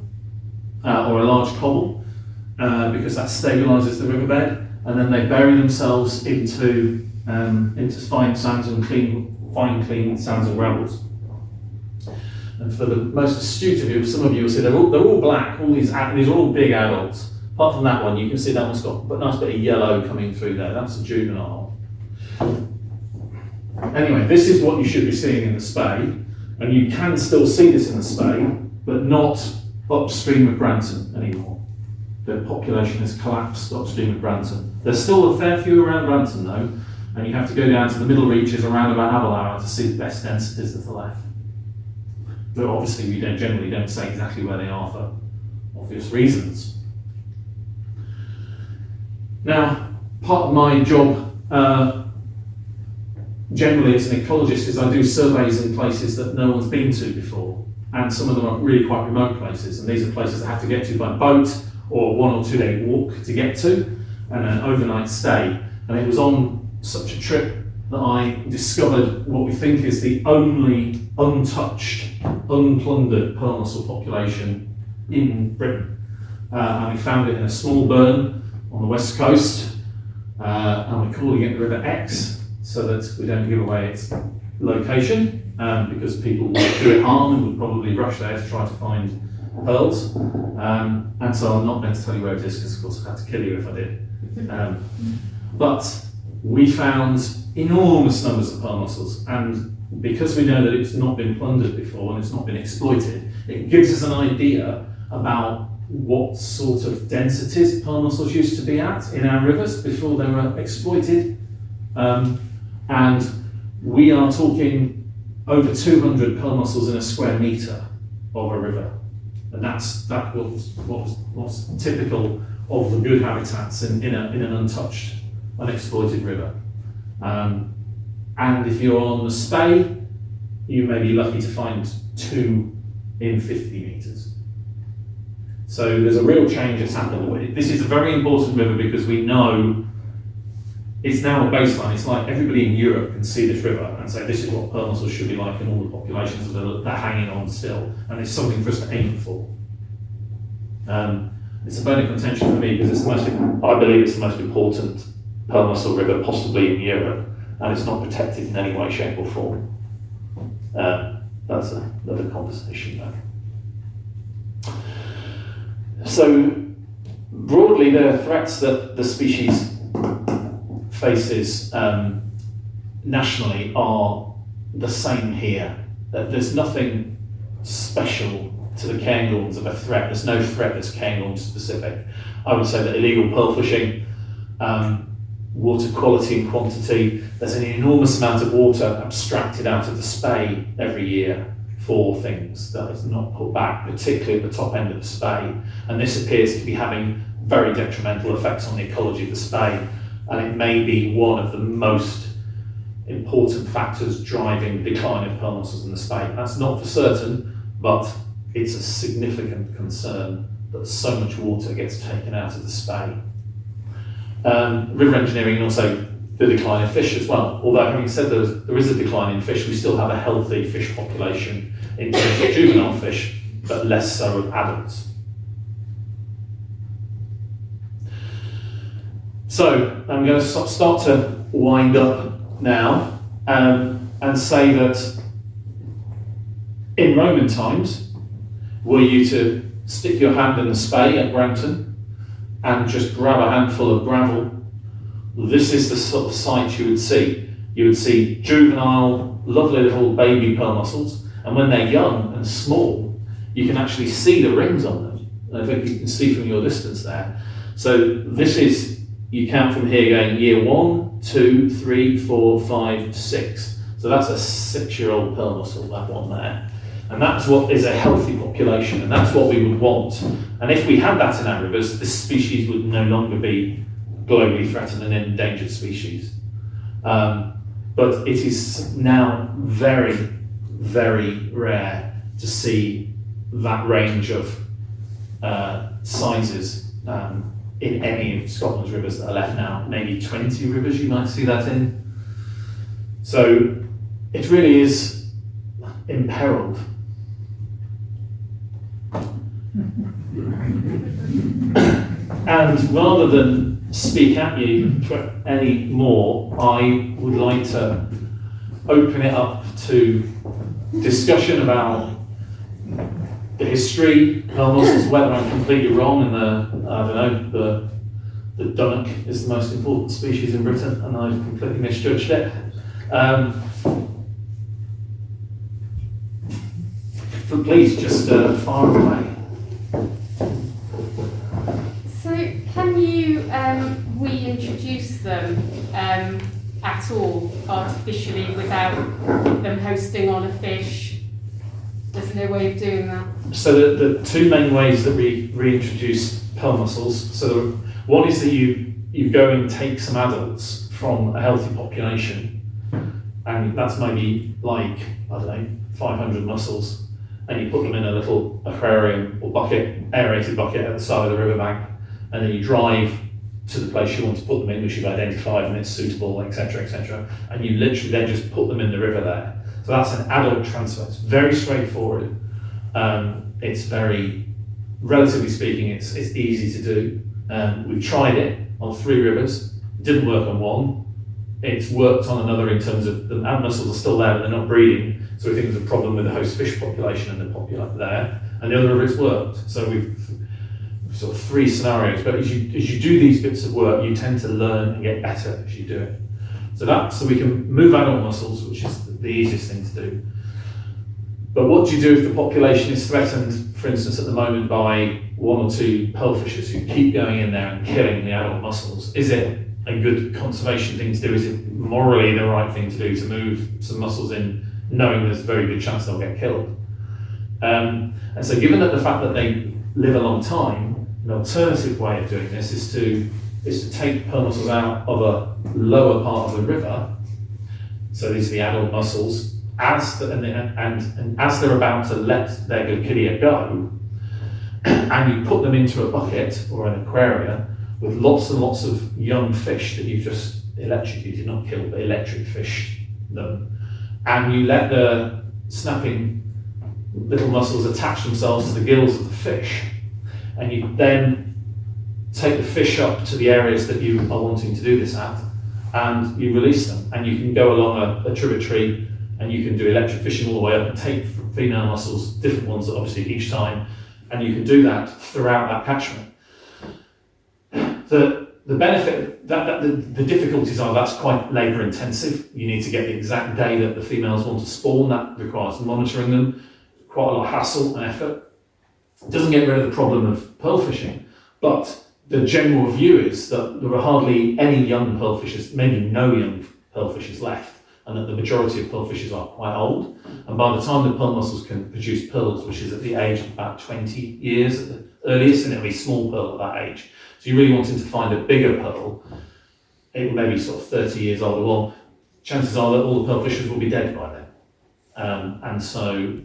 or a large cobble because that stabilises the riverbed, and then they bury themselves into fine sands and clean sands and gravels. And for the most astute of you, some of you will see they're all black. These are all big adults. Apart from that one, you can see that one's got a nice bit of yellow coming through there. That's a juvenile. Anyway, this is what you should be seeing in the Spey. And you can still see this in the Spey, but not upstream of Grantown anymore. The population has collapsed upstream of Grantown. There's still a fair few around Grantown though, and you have to go down to the middle reaches around about Aberlour to see the best densities that are left. But obviously we generally don't say exactly where they are for obvious reasons. Now, part of my job generally as an ecologist is I do surveys in places that no one's been to before, and some of them are really quite remote places, and these are places that have to get to by boat or 1 or 2 day walk to get to, and an overnight stay. And it was on such a trip that I discovered what we think is the only untouched, unplundered pearl mussel population in Britain. And we found it in a small burn on the west coast, and we're calling it the River X, so that we don't give away its location, because people would do it harm and would probably rush there to try to find pearls. And so I'm not going to tell you where it is, because of course I'd have to kill you if I did. But we found enormous numbers of pearl mussels, and because we know that it's not been plundered before and it's not been exploited, it gives us an idea about what sort of densities pearl mussels used to be at in our rivers before they were exploited. And we are talking over 200 pearl mussels in a square metre of a river. And that was typical of the good habitats in an untouched, unexploited river. And if you're on the Spey, you may be lucky to find 2 in 50 metres. So there's a real change that's happened. This is a very important river because we know it's now a baseline. It's like everybody in Europe can see this river and say this is what pearl mussels should be like in all the populations that are hanging on still, and it's something for us to aim for. It's a bone of contention for me because I believe it's the most important pearl mussel river possibly in Europe, and it's not protected in any way, shape or form. That's another conversation though. So broadly, the threats that the species faces nationally are the same here there's nothing special to the cairngorms of a threat. There's no threat that's cairngorm specific. I would say that illegal pearl fishing, water quality and quantity, there's an enormous amount of water abstracted out of the spey every year for things that is not put back, particularly at the top end of the spey. And this appears to be having very detrimental effects on the ecology of the spey. And it may be one of the most important factors driving the decline of pearl mussels in the spey. That's not for certain, but it's a significant concern that so much water gets taken out of the spey. River engineering and also the decline in fish as well. Although having said there is a decline in fish, we still have a healthy fish population in terms of juvenile fish, but less so of adults. So I'm going to start to wind up now and say that in Roman times, were you to stick your hand in the spey at Grantown and just grab a handful of gravel, this is the sort of sight you would see. You would see juvenile, lovely little baby pearl mussels, and when they're young and small, you can actually see the rings on them. I think you can see from your distance there. So this is, you count from here going year 1, 2, 3, 4, 5, 6. So that's a 6-year-old pearl mussel, that one there. And that's what is a healthy population, and that's what we would want. And if we had that in our rivers, this species would no longer be globally threatened and endangered species. But it is now very, very rare to see that range of sizes in any of Scotland's rivers that are left now. Maybe 20 rivers you might see that in. So it really is imperiled. And rather than speak at you any more, I would like to open it up to discussion about the history, pearl mussels, whether I'm completely wrong and the dunnock is the most important species in Britain and I've completely misjudged it. But please just fire away. So can you reintroduce them at all artificially without them hosting on a fish? There's no way of doing that. So the two main ways that we reintroduce pearl mussels, so one is that you go and take some adults from a healthy population, and that's maybe like, I don't know, 500 mussels, and you put them in a little aquarium or bucket, aerated bucket at the side of the riverbank, and then you drive to the place you want to put them in, which you've identified and it's suitable, etc., and you literally then just put them in the river there. So that's an adult transfer. It's very straightforward. It's very, relatively speaking, it's easy to do. We've tried it on 3 rivers. It didn't work on one. It's worked on another in terms of the mussels are still there, but they're not breeding. So we think there's a problem with the host fish population and the population there. And the other river it's worked. So we've sort of 3 scenarios. But as you do these bits of work, you tend to learn and get better as you do it. So we can move adult mussels, which is the easiest thing to do. But what do you do if the population is threatened, for instance, at the moment by 1 or 2 pearl fishers who keep going in there and killing the adult mussels? Is it a good conservation thing to do? Is it morally the right thing to do to move some mussels in, knowing there's a very good chance they'll get killed? And so given that the fact that they live a long time, an alternative way of doing this is to take pearl mussels out of a lower part of the river. So these are the adult mussels, and as they're about to let their good idiot go, and you put them into a bucket or an aquarium with lots and lots of young fish that you've just electrocuted, not killed, but electric fish them, and you let the snapping little mussels attach themselves to the gills of the fish, and you then take the fish up to the areas that you are wanting to do this at, and you release them, and you can go along a tributary and you can do electric fishing all the way up and take female mussels, different ones obviously each time, and you can do that throughout that catchment. The the benefit, the difficulties are that's quite labour intensive. You need to get the exact day that the females want to spawn. That requires monitoring them, quite a lot of hassle and effort. It doesn't get rid of the problem of pearl fishing, but the general view is that there are hardly any young pearl fishers, maybe no young pearl fishers left, and that the majority of pearl fishers are quite old. And by the time the pearl mussels can produce pearls, which is at the age of about 20 years at the earliest, and it'll be small pearl at that age. So you're really wanting to find a bigger pearl, it may be sort of 30 years old. Well, chances are that all the pearl fishers will be dead by then. And so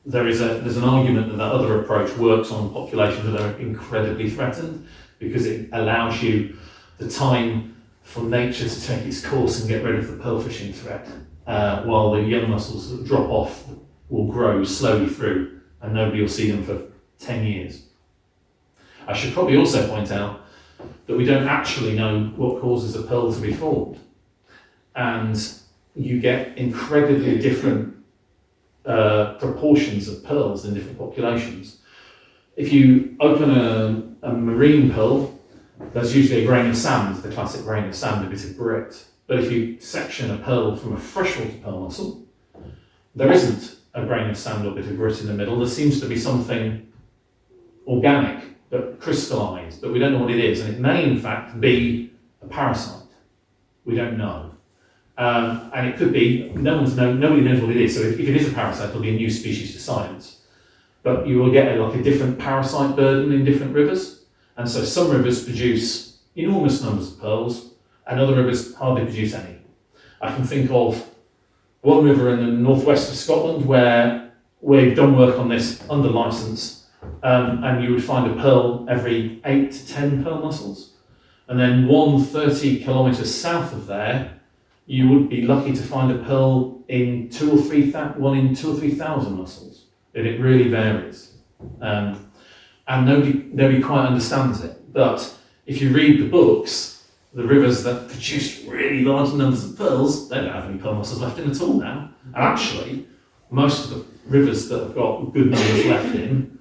there's an argument that other approach works on populations that are incredibly threatened, because it allows you the time for nature to take its course and get rid of the pearl fishing threat, while the young mussels that drop off will grow slowly through, and nobody will see them for 10 years. I should probably also point out that we don't actually know what causes a pearl to be formed, and you get incredibly different proportions of pearls in different populations. If you open a marine pearl, there's usually a grain of sand, the classic grain of sand, a bit of grit. But if you section a pearl from a freshwater pearl mussel, there isn't a grain of sand or bit of grit in the middle. There seems to be something organic, but crystallised, but we don't know what it is. And it may in fact be a parasite. We don't know. And it could be, nobody knows what it is. So if it is a parasite, it'll be a new species to science. But you will get a different parasite burden in different rivers. And so some rivers produce enormous numbers of pearls, and other rivers hardly produce any. I can think of one river in the northwest of Scotland where we've done work on this under licence, and you would find a pearl every 8 to 10 pearl mussels. And then 30 kilometres south of there, you would be lucky to find a pearl in 2 or 3,000 mussels. And it really varies. And nobody quite understands it. But if you read the books, the rivers that produce really large numbers of pearls, they don't have any pearl mussels left in at all now. And actually, most of the rivers that have got good numbers left in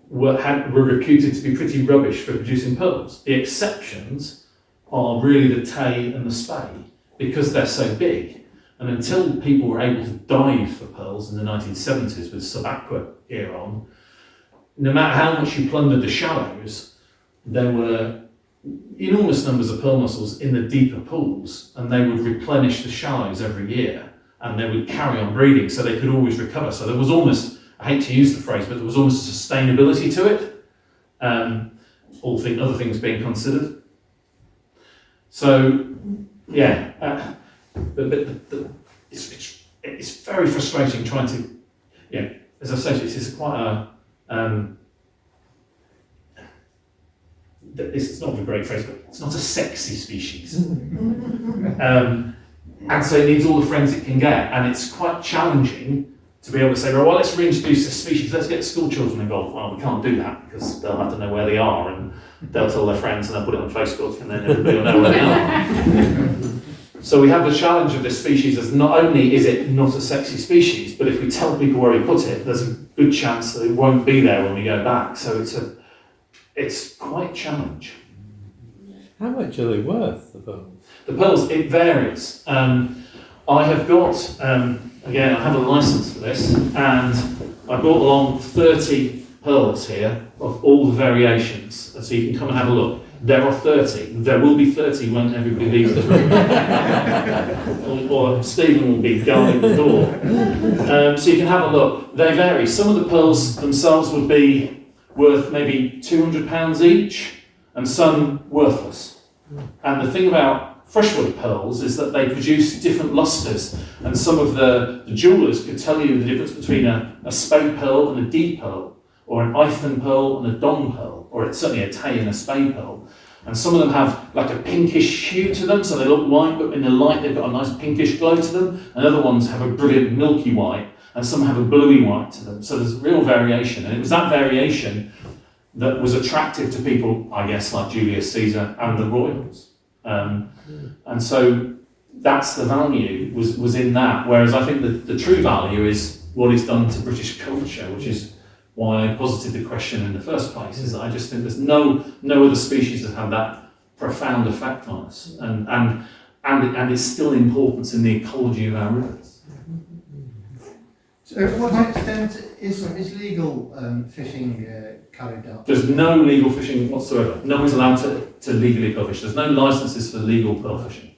were reputed to be pretty rubbish for producing pearls. The exceptions are really the Tay and the Spey, because they're so big. And until people were able to dive for pearls in the 1970s with sub-aqua gear on, no matter how much you plundered the shallows, there were enormous numbers of pearl mussels in the deeper pools, and they would replenish the shallows every year, and they would carry on breeding, so they could always recover. So there was almost, I hate to use the phrase, but there was almost a sustainability to it, other things being considered. So, yeah, it's very frustrating trying to, as I said, it's quite a, it's not a great phrase, but it's not a sexy species. And so it needs all the friends it can get, and it's quite challenging to be able to say, well, let's reintroduce this species, let's get school children involved. Well, we can't do that, because they'll have to know where they are, and they'll tell their friends, and they'll put it on Facebook, and then everybody will know where they are. So we have the challenge of this species as not only is it not a sexy species, but if we tell people where we put it, there's a good chance that it won't be there when we go back. So it's quite a challenge. How much are they worth, the pearls? The pearls, it varies. I have got, again, I have a license for this, and I brought along 30 pearls here of all the variations, so you can come and have a look. There are 30. There will be 30 when everybody leaves the room. or Stephen will be guarding the door. So you can have a look. They vary. Some of the pearls themselves would be worth maybe £200 each, and some worthless. And the thing about freshwater pearls is that they produce different lustres, and some of the jewellers could tell you the difference between a spade pearl and a D pearl, or an Eithne pearl and a Don pearl, or it's certainly a Tay and a spade pearl. And some of them have like a pinkish hue to them, so they look white, but in the light they've got a nice pinkish glow to them. And other ones have a brilliant milky white, and some have a bluey white to them. So there's real variation, and it was that variation that was attractive to people, I guess, like Julius Caesar and the royals. And so that's the value was in that. Whereas I think the true value is what it's done to British culture, which is why I posited the question in the first place, is that I just think there's no other species that have that profound effect on us, and its still importance in the ecology of our rivers. So, to what extent is legal fishing carried out? There's no legal fishing whatsoever. No one's allowed to legally pearl fish. There's no licenses for legal pearl fishing.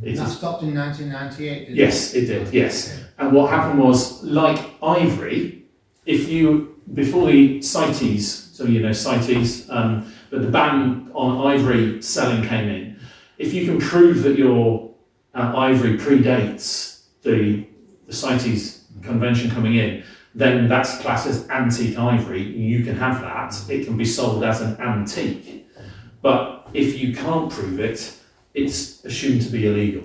That stopped in 1998, didn't Yes, it did, yes. And what happened was, like ivory, before the CITES, so you know CITES, but the ban on ivory selling came in, if you can prove that your ivory predates the CITES convention coming in, then that's classed as antique ivory. You can have that. It can be sold as an antique. But if you can't prove it, it's assumed to be illegal.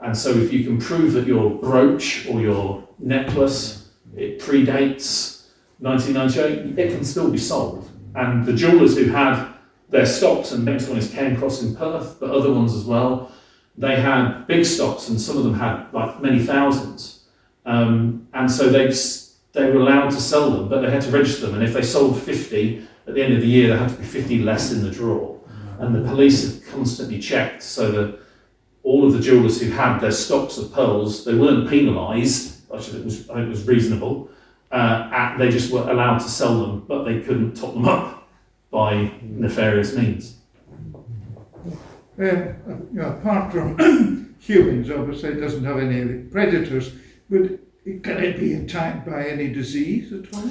And so if you can prove that your brooch or your necklace, it predates 1998, it can still be sold. And the jewellers who had their stocks, and famous one is came across in Perth, but other ones as well, they had big stocks, and some of them had like many thousands. And so they were allowed to sell them, but they had to register them. And if they sold 50, at the end of the year, there had to be 50 less in the draw. And the police have constantly checked so that all of the jewellers who had their stocks of pearls, they weren't penalised. Actually, I think it was reasonable. They just were allowed to sell them, but they couldn't top them up by nefarious means. Apart from humans, obviously it doesn't have any predators, but can it be attacked by any disease at all?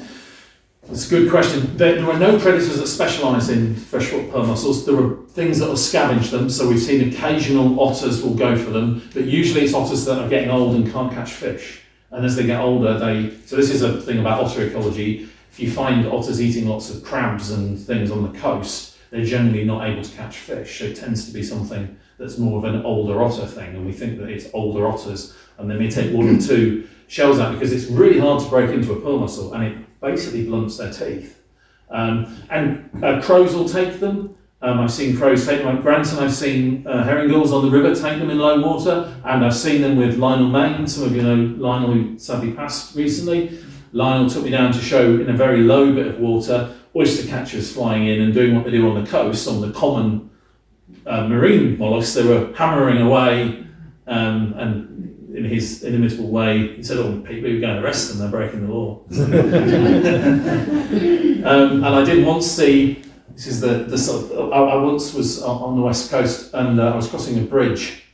That's a good question. There are no predators that specialise in freshwater pearl mussels. There are things that will scavenge them, so we've seen occasional otters will go for them, but usually it's otters that are getting old and can't catch fish. And as they get older, so this is a thing about otter ecology. If you find otters eating lots of crabs and things on the coast, they're generally not able to catch fish. So it tends to be something that's more of an older otter thing, and we think that it's older otters, and they may take one or two shells out because it's really hard to break into a pearl mussel, and it basically blunts their teeth. Crows will take them. I've seen crows take them at Grantown. I've seen herring gulls on the river take them in low water, and I've seen them with Lionel Main. Some of you know Lionel, who sadly passed recently. Lionel took me down to show in a very low bit of water oyster catchers flying in and doing what they do on the coast on the common marine molluscs. They were hammering away, and in his inimitable way, he said, "Oh, people, you're going to arrest them, they're breaking the law." And I did once see, this is the sort of, I once was on the west coast, and I was crossing a bridge,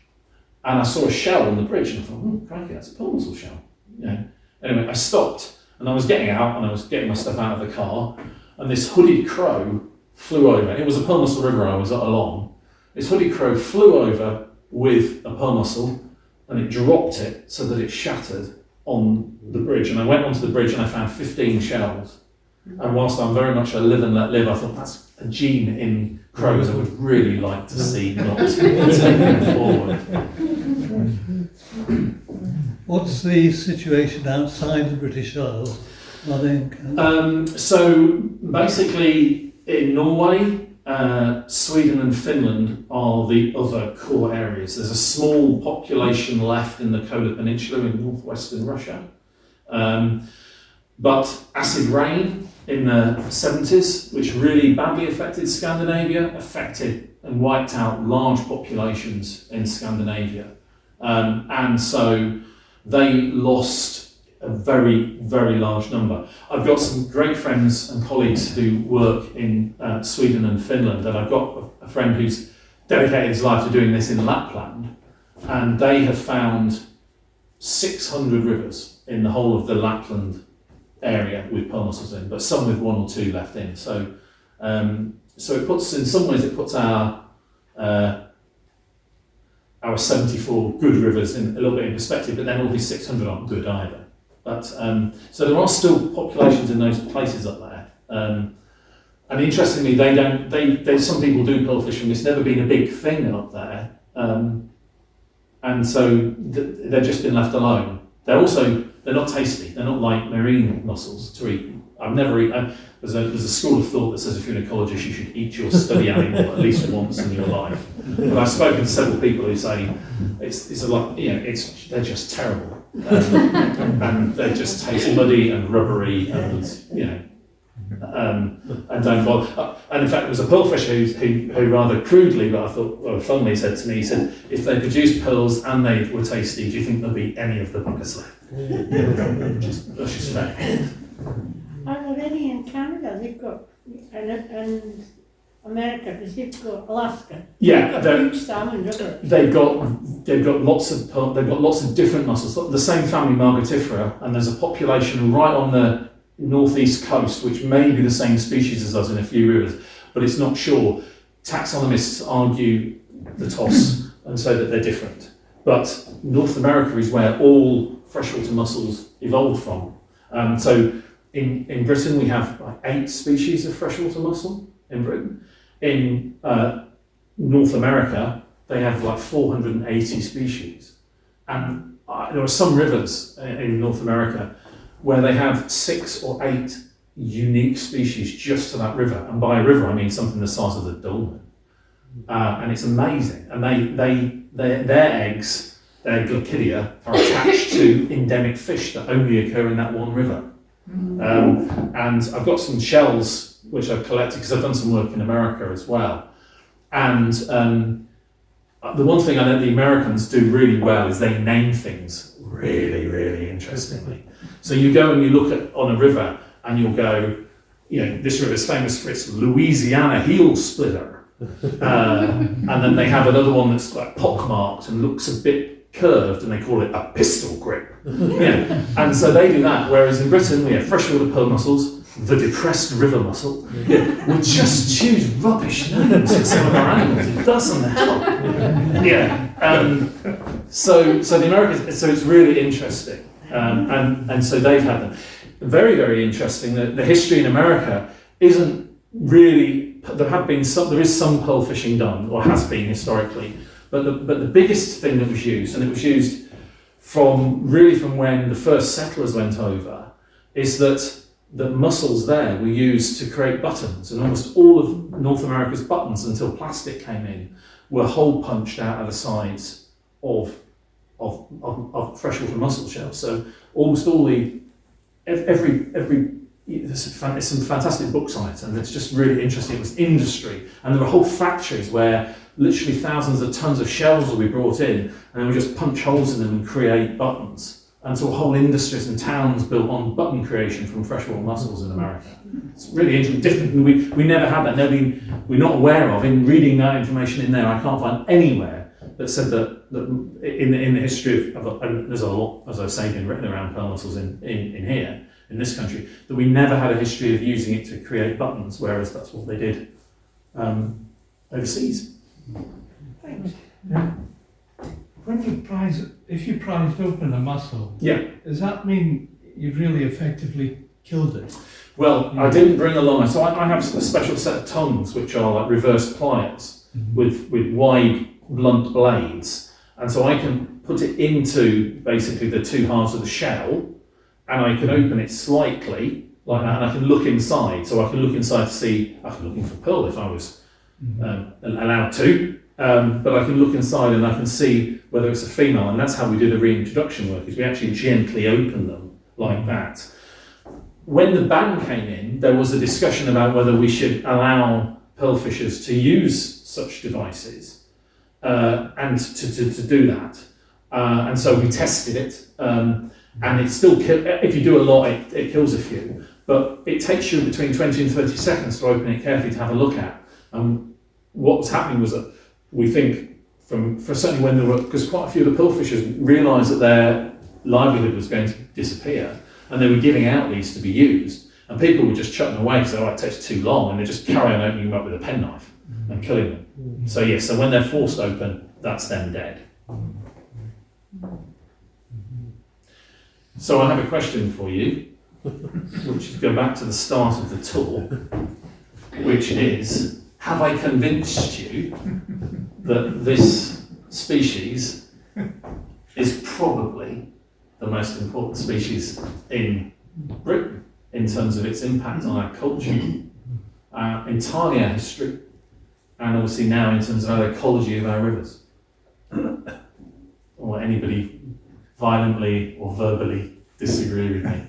and I saw a shell on the bridge, and I thought, "Oh, crikey, that's a pearl mussel shell." Anyway, I stopped, and I was getting out, and I was getting my stuff out of the car, and this hooded crow flew over. It was a pearl mussel river I was along. This hooded crow flew over with a pearl mussel, and it dropped it so that it shattered on the bridge. And I went onto the bridge and I found 15 shells. And whilst I'm very much a live and let live, I thought that's a gene in crows I would really like to see not taken forward. What's the situation outside the British Isles? Are they So basically in Norway, Sweden and Finland are the other core areas. There's a small population left in the Kola Peninsula in northwestern Russia. But acid rain in the 70s, which really badly affected Scandinavia, affected and wiped out large populations in Scandinavia. And so they lost a very, very large number. I've got some great friends and colleagues who work in Sweden and Finland, and I've got a friend who's dedicated his life to doing this in Lapland, and they have found 600 rivers in the whole of the Lapland area with pearl mussels in, but some with one or two left in. So it puts, in some ways, it puts our 74 good rivers in a little bit in perspective, but then all these 600 aren't good either. But so there are still populations in those places up there, and interestingly, some people do pearl fishing. It's never been a big thing up there, and so they've just been left alone. They're not tasty. They're not like marine mussels to eat. I've never eaten. There's a school of thought that says if you're an ecologist, you should eat your study animal at least once in your life. But I've spoken to several people who say it's a lot. They're just terrible, and they just taste muddy and rubbery, and and don't bother. And in fact, there was a pearl fisher who rather crudely, but I thought, well, funnily said to me, he said, if they produced pearls and they were tasty, do you think there'll be any of the buckets left? Which is fair. Are there any in Canada? They've got, and America, because they've got Alaska. Yeah, they've got huge salmon rivers. They've got lots of different mussels. The same family, Margatifera, and there's a population right on the northeast coast, which may be the same species as us in a few rivers, but it's not sure. Taxonomists argue the toss and say that they're different. But North America is where all freshwater mussels evolved from. So in Britain we have like 8 species of freshwater mussel in Britain. In North America they have like 480 species. And there are some rivers in North America where they have 6 or 8 unique species just to that river. And by a river, I mean something the size of the dolmen. And it's amazing. And their eggs, their glaucidia, are attached to endemic fish that only occur in that one river. And I've got some shells which I've collected because I've done some work in America as well. And the one thing I know the Americans do really well is they name things really, really interestingly. So you go and you look on a river and you'll go, this river is famous for its Louisiana heel splitter. And then they have another one that's like pockmarked and looks a bit curved and they call it a pistol grip. And so they do that, whereas in Britain we have freshwater pearl mussels, the depressed river mussel. We just choose rubbish names for some of our animals. It doesn't help. So the Americans, so it's really interesting. And so they've had them. Very, very interesting. The history in America isn't really. There is some pearl fishing done, or has been historically. But the biggest thing that was used, and it was used from when the first settlers went over, is that the mussels there were used to create buttons, and almost all of North America's buttons until plastic came in were hole punched out of the sides of freshwater mussel shells. So almost all there's some fantastic books on it, and it's just really interesting. It was industry, and there were whole factories where literally thousands of tons of shells will be brought in, and then we just punch holes in them and create buttons. And so whole industries and towns built on button creation from freshwater mussels in America. It's really interesting, different. We never had that. We're not aware of. In reading that information in there, I can't find anywhere that said that in the history of and there's a lot, as I was saying, been written around pearl mussels in here, in this country, that we never had a history of using it to create buttons, whereas that's what they did overseas. Thanks. Yeah. If you prize open a mussel, does that mean you've really effectively killed it? Well, I didn't bring along, so I have a special set of tongues which are like reverse pliers with wide blunt blades, and so I can put it into basically the two halves of the shell, and I can open it slightly like that, and I can look inside. So I can look inside to see. I can look in for pearl if I was allowed to. But I can look inside and I can see whether it's a female, and that's how we do the reintroduction work, is we actually gently open them like that. When the ban came in, there was a discussion about whether we should allow pearl fishers to use such devices and to do that. And so we tested it, and it still, if you do a lot, it kills a few, but it takes you between 20 and 30 seconds to open it carefully to have a look at. What was happening was that we think, for certainly when there were, because quite a few of the pearl fishers realised that their livelihood was going to disappear, and they were giving out these to be used, and people were just chucking them away because it takes too long, and they just carry on opening them up with a penknife and killing them. So so when they're forced open, that's them dead. So I have a question for you, which is go back to the start of the tour, which is, have I convinced you that this species is probably the most important species in Britain in terms of its impact on our culture, entirely our history, and obviously now in terms of our ecology of our rivers? Or anybody violently or verbally disagree with me.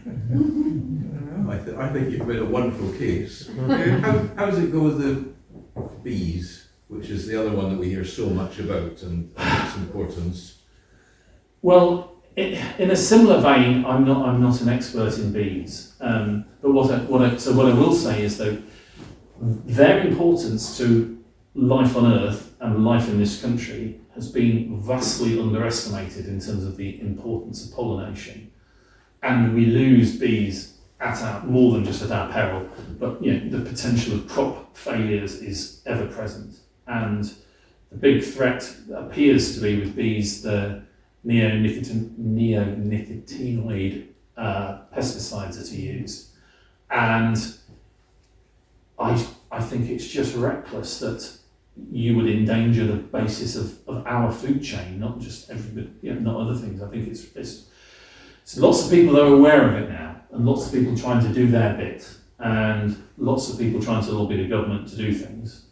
I think you've made a wonderful case. How does it go with the bees, which is the other one that we hear so much about and its importance? Well, in a similar vein, I'm not an expert in bees, but what I will say is that their importance to life on Earth and life in this country has been vastly underestimated in terms of the importance of pollination, and we lose bees more than just at our peril, but the potential of crop failures is ever present, and the big threat appears to be with bees the neonicotinoid pesticides that are used, and I think it's just reckless that you would endanger the basis of our food chain, not just not other things. I think it's lots of people are aware of it now, and lots of people trying to do their bit, and lots of people trying to lobby the government to do things.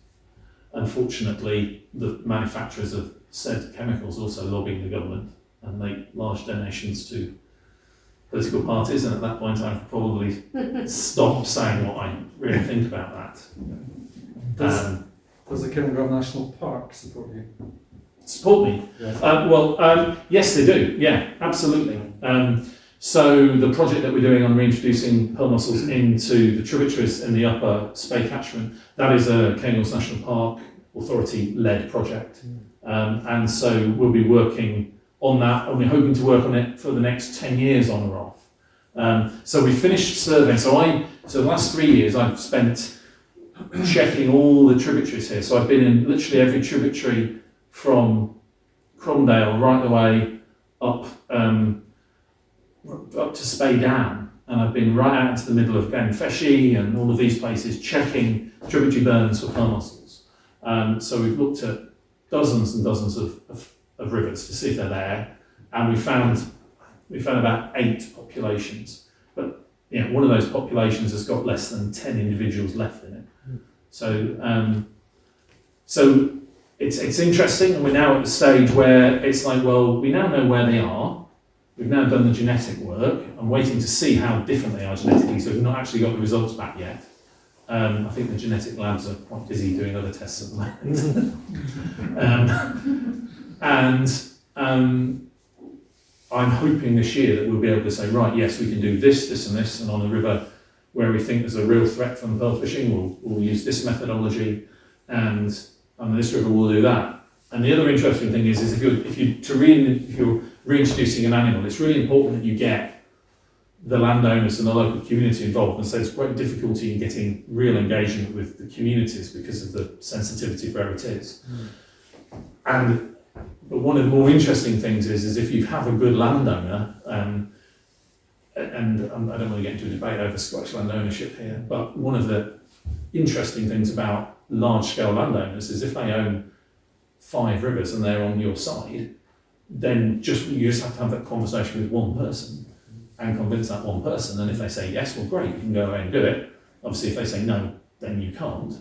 Unfortunately, the manufacturers of said chemicals also lobbying the government and make large donations to political parties, and at that point I probably stop saying what I really think about that. Does the Cosgrove National Park support you? Support me? Yes. Yes, they do. Yeah, absolutely. So the project that we're doing on reintroducing pearl mussels into the tributaries in the upper Spey catchment, that is a Cosgrove National Park Authority-led project. And so we'll be working on that, and we're hoping to work on it for the next 10 years on or off. So we finished surveying. So the last 3 years I've spent checking all the tributaries here. So I've been in literally every tributary from Cromdale right the way up to Spey Down, and I've been right out into the middle of Glen and all of these places checking tributary burns for pearl mussels. So we've looked at dozens and dozens of rivers to see if they're there, and we found about 8 populations. But one of those populations has got less than 10 individuals left in it. So it's interesting, and we're now at the stage where it's like, well, we now know where they are. We've now done the genetic work. I'm waiting to see how different they are genetically, so we've not actually got the results back yet. I think the genetic labs are quite busy doing other tests at the moment. I'm hoping this year that we'll be able to say, right, yes, we can do this, this and this, and on a river where we think there's a real threat from pearl fishing, we'll use this methodology, and on this river we'll do that. And the other interesting thing is if you're reintroducing an animal, it's really important that you get the landowners and the local community involved, and so there's great difficulty in getting real engagement with the communities because of the sensitivity of where it is. But one of the more interesting things is if you have a good landowner, and I don't want to get into a debate over Scottish land ownership here, but one of the interesting things about large-scale landowners is if they own 5 rivers and they're on your side, then you just have to have that conversation with one person and convince that one person, and if they say yes, well great, you can go away and do it. Obviously if they say no, then you can't.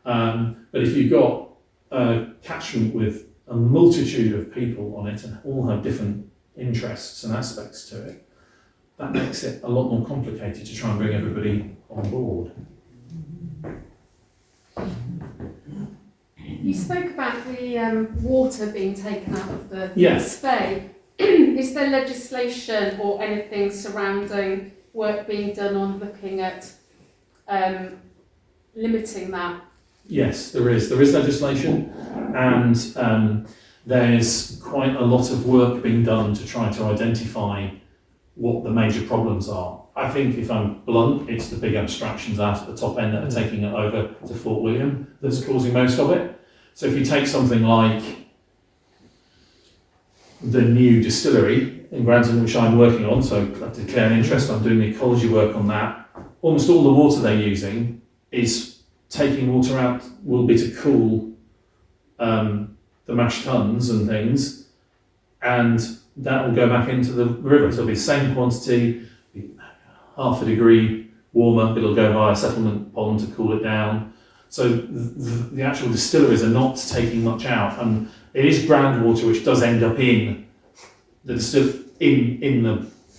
But if you've got a catchment with a multitude of people on it and all have different interests and aspects to it, that makes it a lot more complicated to try and bring everybody on board. You spoke about the water being taken out of the Spey. Is there legislation or anything surrounding work being done on looking at limiting that? Yes, there is. There is legislation, and there's quite a lot of work being done to try to identify what the major problems are. I think, if I'm blunt, it's the big abstractions out at the top end that are taking it over to Fort William that's causing most of it. So if you take something like the new distillery in Grantown, which I'm working on, so I've declared an interest, I'm doing the ecology work on that. Almost all the water they're using is taking water out, will be to cool the mash tuns and things, and that will go back into the river. So it'll be the same quantity, half a degree warmer, it'll go via settlement pond to cool it down. So the actual distilleries are not taking much out, and it is groundwater which does end up in the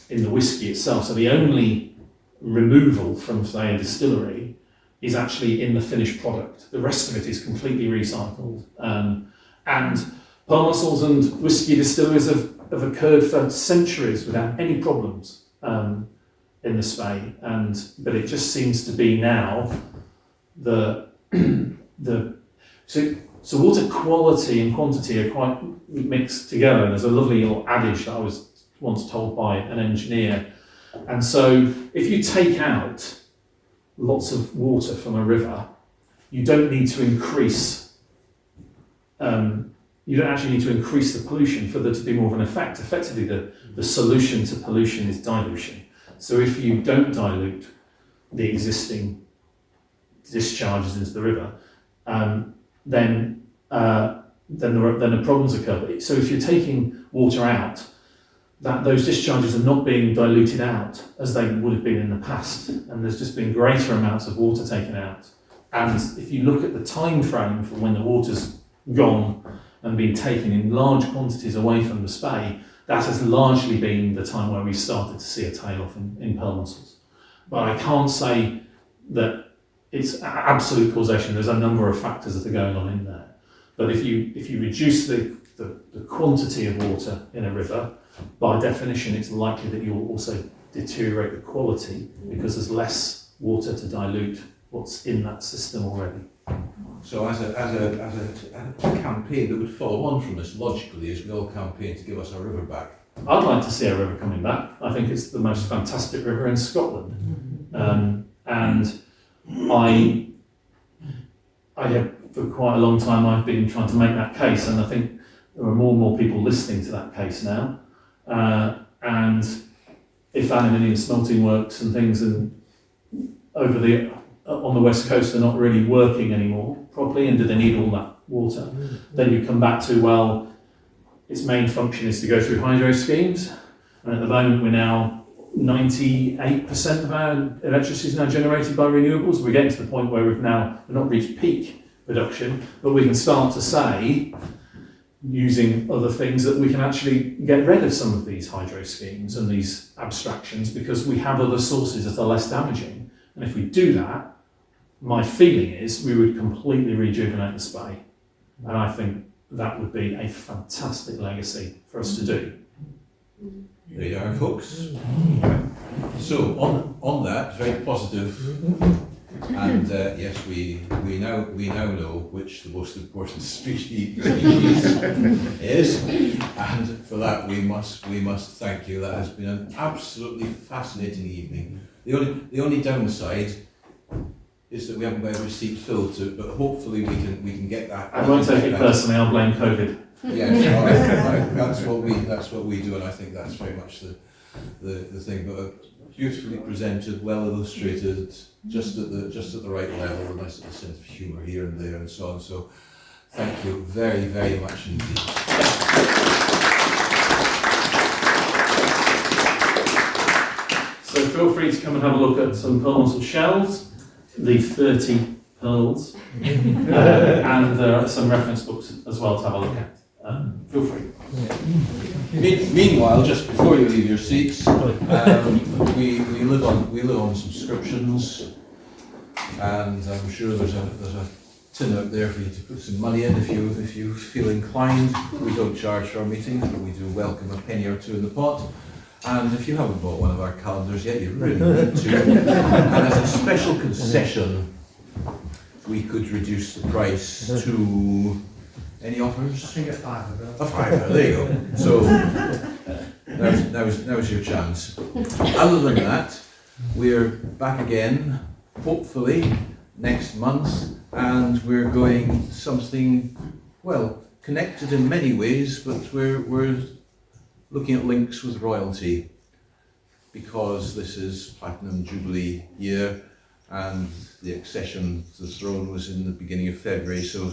in the whiskey itself. So the only removal from, say, a distillery is actually in the finished product. The rest of it is completely recycled. And pearl mussels and whiskey distilleries have occurred for centuries without any problems in the Spey. But it just seems to be now so water quality and quantity are quite mixed together. And there's a lovely little adage that I was once told by an engineer. And so if you take out lots of water from a river, you don't need to increase, you don't actually need to increase the pollution for there to be more of an effect. Effectively, the solution to pollution is dilution. So if you don't dilute the existing discharges into the river, then the problems occur. So if you're taking water out, those discharges are not being diluted out as they would have been in the past, and there's just been greater amounts of water taken out. And if you look at the time frame for when the water's gone and been taken in large quantities away from the Spey, that has largely been the time where we've started to see a tail off in pearl mussels. But I can't say that it's absolute causation. There's a number of factors that are going on in there. But if you reduce the quantity of water in a river, by definition, it's likely that you'll also deteriorate the quality because there's less water to dilute what's in that system already. So as a campaign that would follow on from this logically is we all campaign to give us our river back. I'd like to see a river coming back. I think it's the most fantastic river in Scotland. And I have, for quite a long time, I've been trying to make that case, and I think there are more and more people listening to that case now. And if aluminium smelting works and things on the west coast are not really working anymore properly, and do they need all that water, then you come back to, well, its main function is to go through hydro schemes, and at the moment we're now 98% of our electricity is now generated by renewables. We're getting to the point where we've not reached peak production, but we can start to say, using other things, that we can actually get rid of some of these hydro schemes and these abstractions because we have other sources that are less damaging. And if we do that, my feeling is we would completely rejuvenate the Spey. And I think that would be a fantastic legacy for us to do. There you are, folks. So on that, very positive, and yes, we now know which the most important species is, and for that we must thank you. That has been an absolutely fascinating evening. The only downside is that we haven't got every seat filled to, but hopefully we can get that. I won't take it personally. I'll blame COVID. Yes, right. That's what we do, and I think that's very much the thing. But beautifully presented, well illustrated, just at the right level, a nice little sense of humour here and there, and so on. So, thank you very, very much indeed. So feel free to come and have a look at some pearl mussel shells, the 30 pearls, and there are some reference books as well to have a look at. Feel free. Meanwhile, just before you leave your seats, we live on subscriptions, and I'm sure there's a tin out there for you to put some money in if you feel inclined. We don't charge for our meetings, but we do welcome a penny or two in the pot. And if you haven't bought one of our calendars yet, you really need to. And as a special concession, we could reduce the price to. Any offers? I think a fiver. A fiver, there you go. So, now's your chance. Other than that, we're back again, hopefully, next month, and we're going something, well, connected in many ways, but we're looking at links with royalty, because this is Platinum Jubilee year, and the accession to the throne was in the beginning of February, so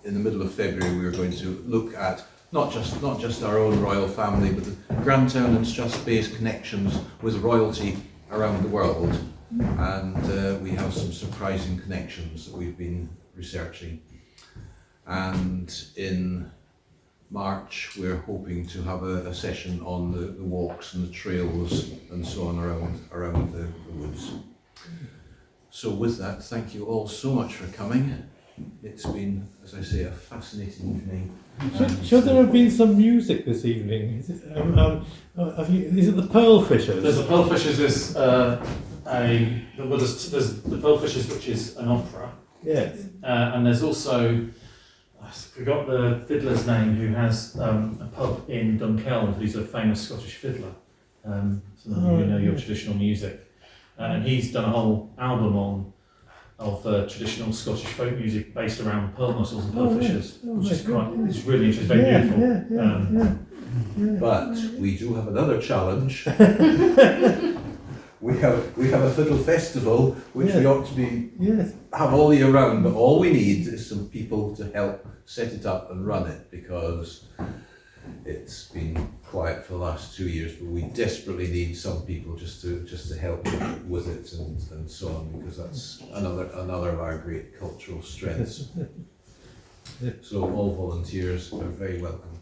in the middle of February we were going to look at not just our own royal family, but the Grantown and Strathspey's connections with royalty around the world, and we have some surprising connections that we've been researching. And in March, we're hoping to have a session on the walks and the trails and so on around the woods. So with that, thank you all so much for coming. It's been, as I say, a fascinating evening. Should there have been some music this evening? Is it, is it the Pearl Fishers? There's the Pearl Fishers. There's there's the Pearl Fishers, which is an opera. Yes. And there's also, I forgot the fiddler's name, who has a pub in Dunkeld, who's a famous Scottish fiddler. Some of you know your traditional music. And he's done a whole album of traditional Scottish folk music based around pearl mussels and pearl fishers, which is it's really interesting, very beautiful. But we do have another challenge. We have a fiddle festival which we ought to be have all year round, but all we need is some people to help set it up and run it, because it's been quiet for the last 2 years, but we desperately need some people just to help with it and so on, because that's another of our great cultural strengths. So all volunteers are very welcome.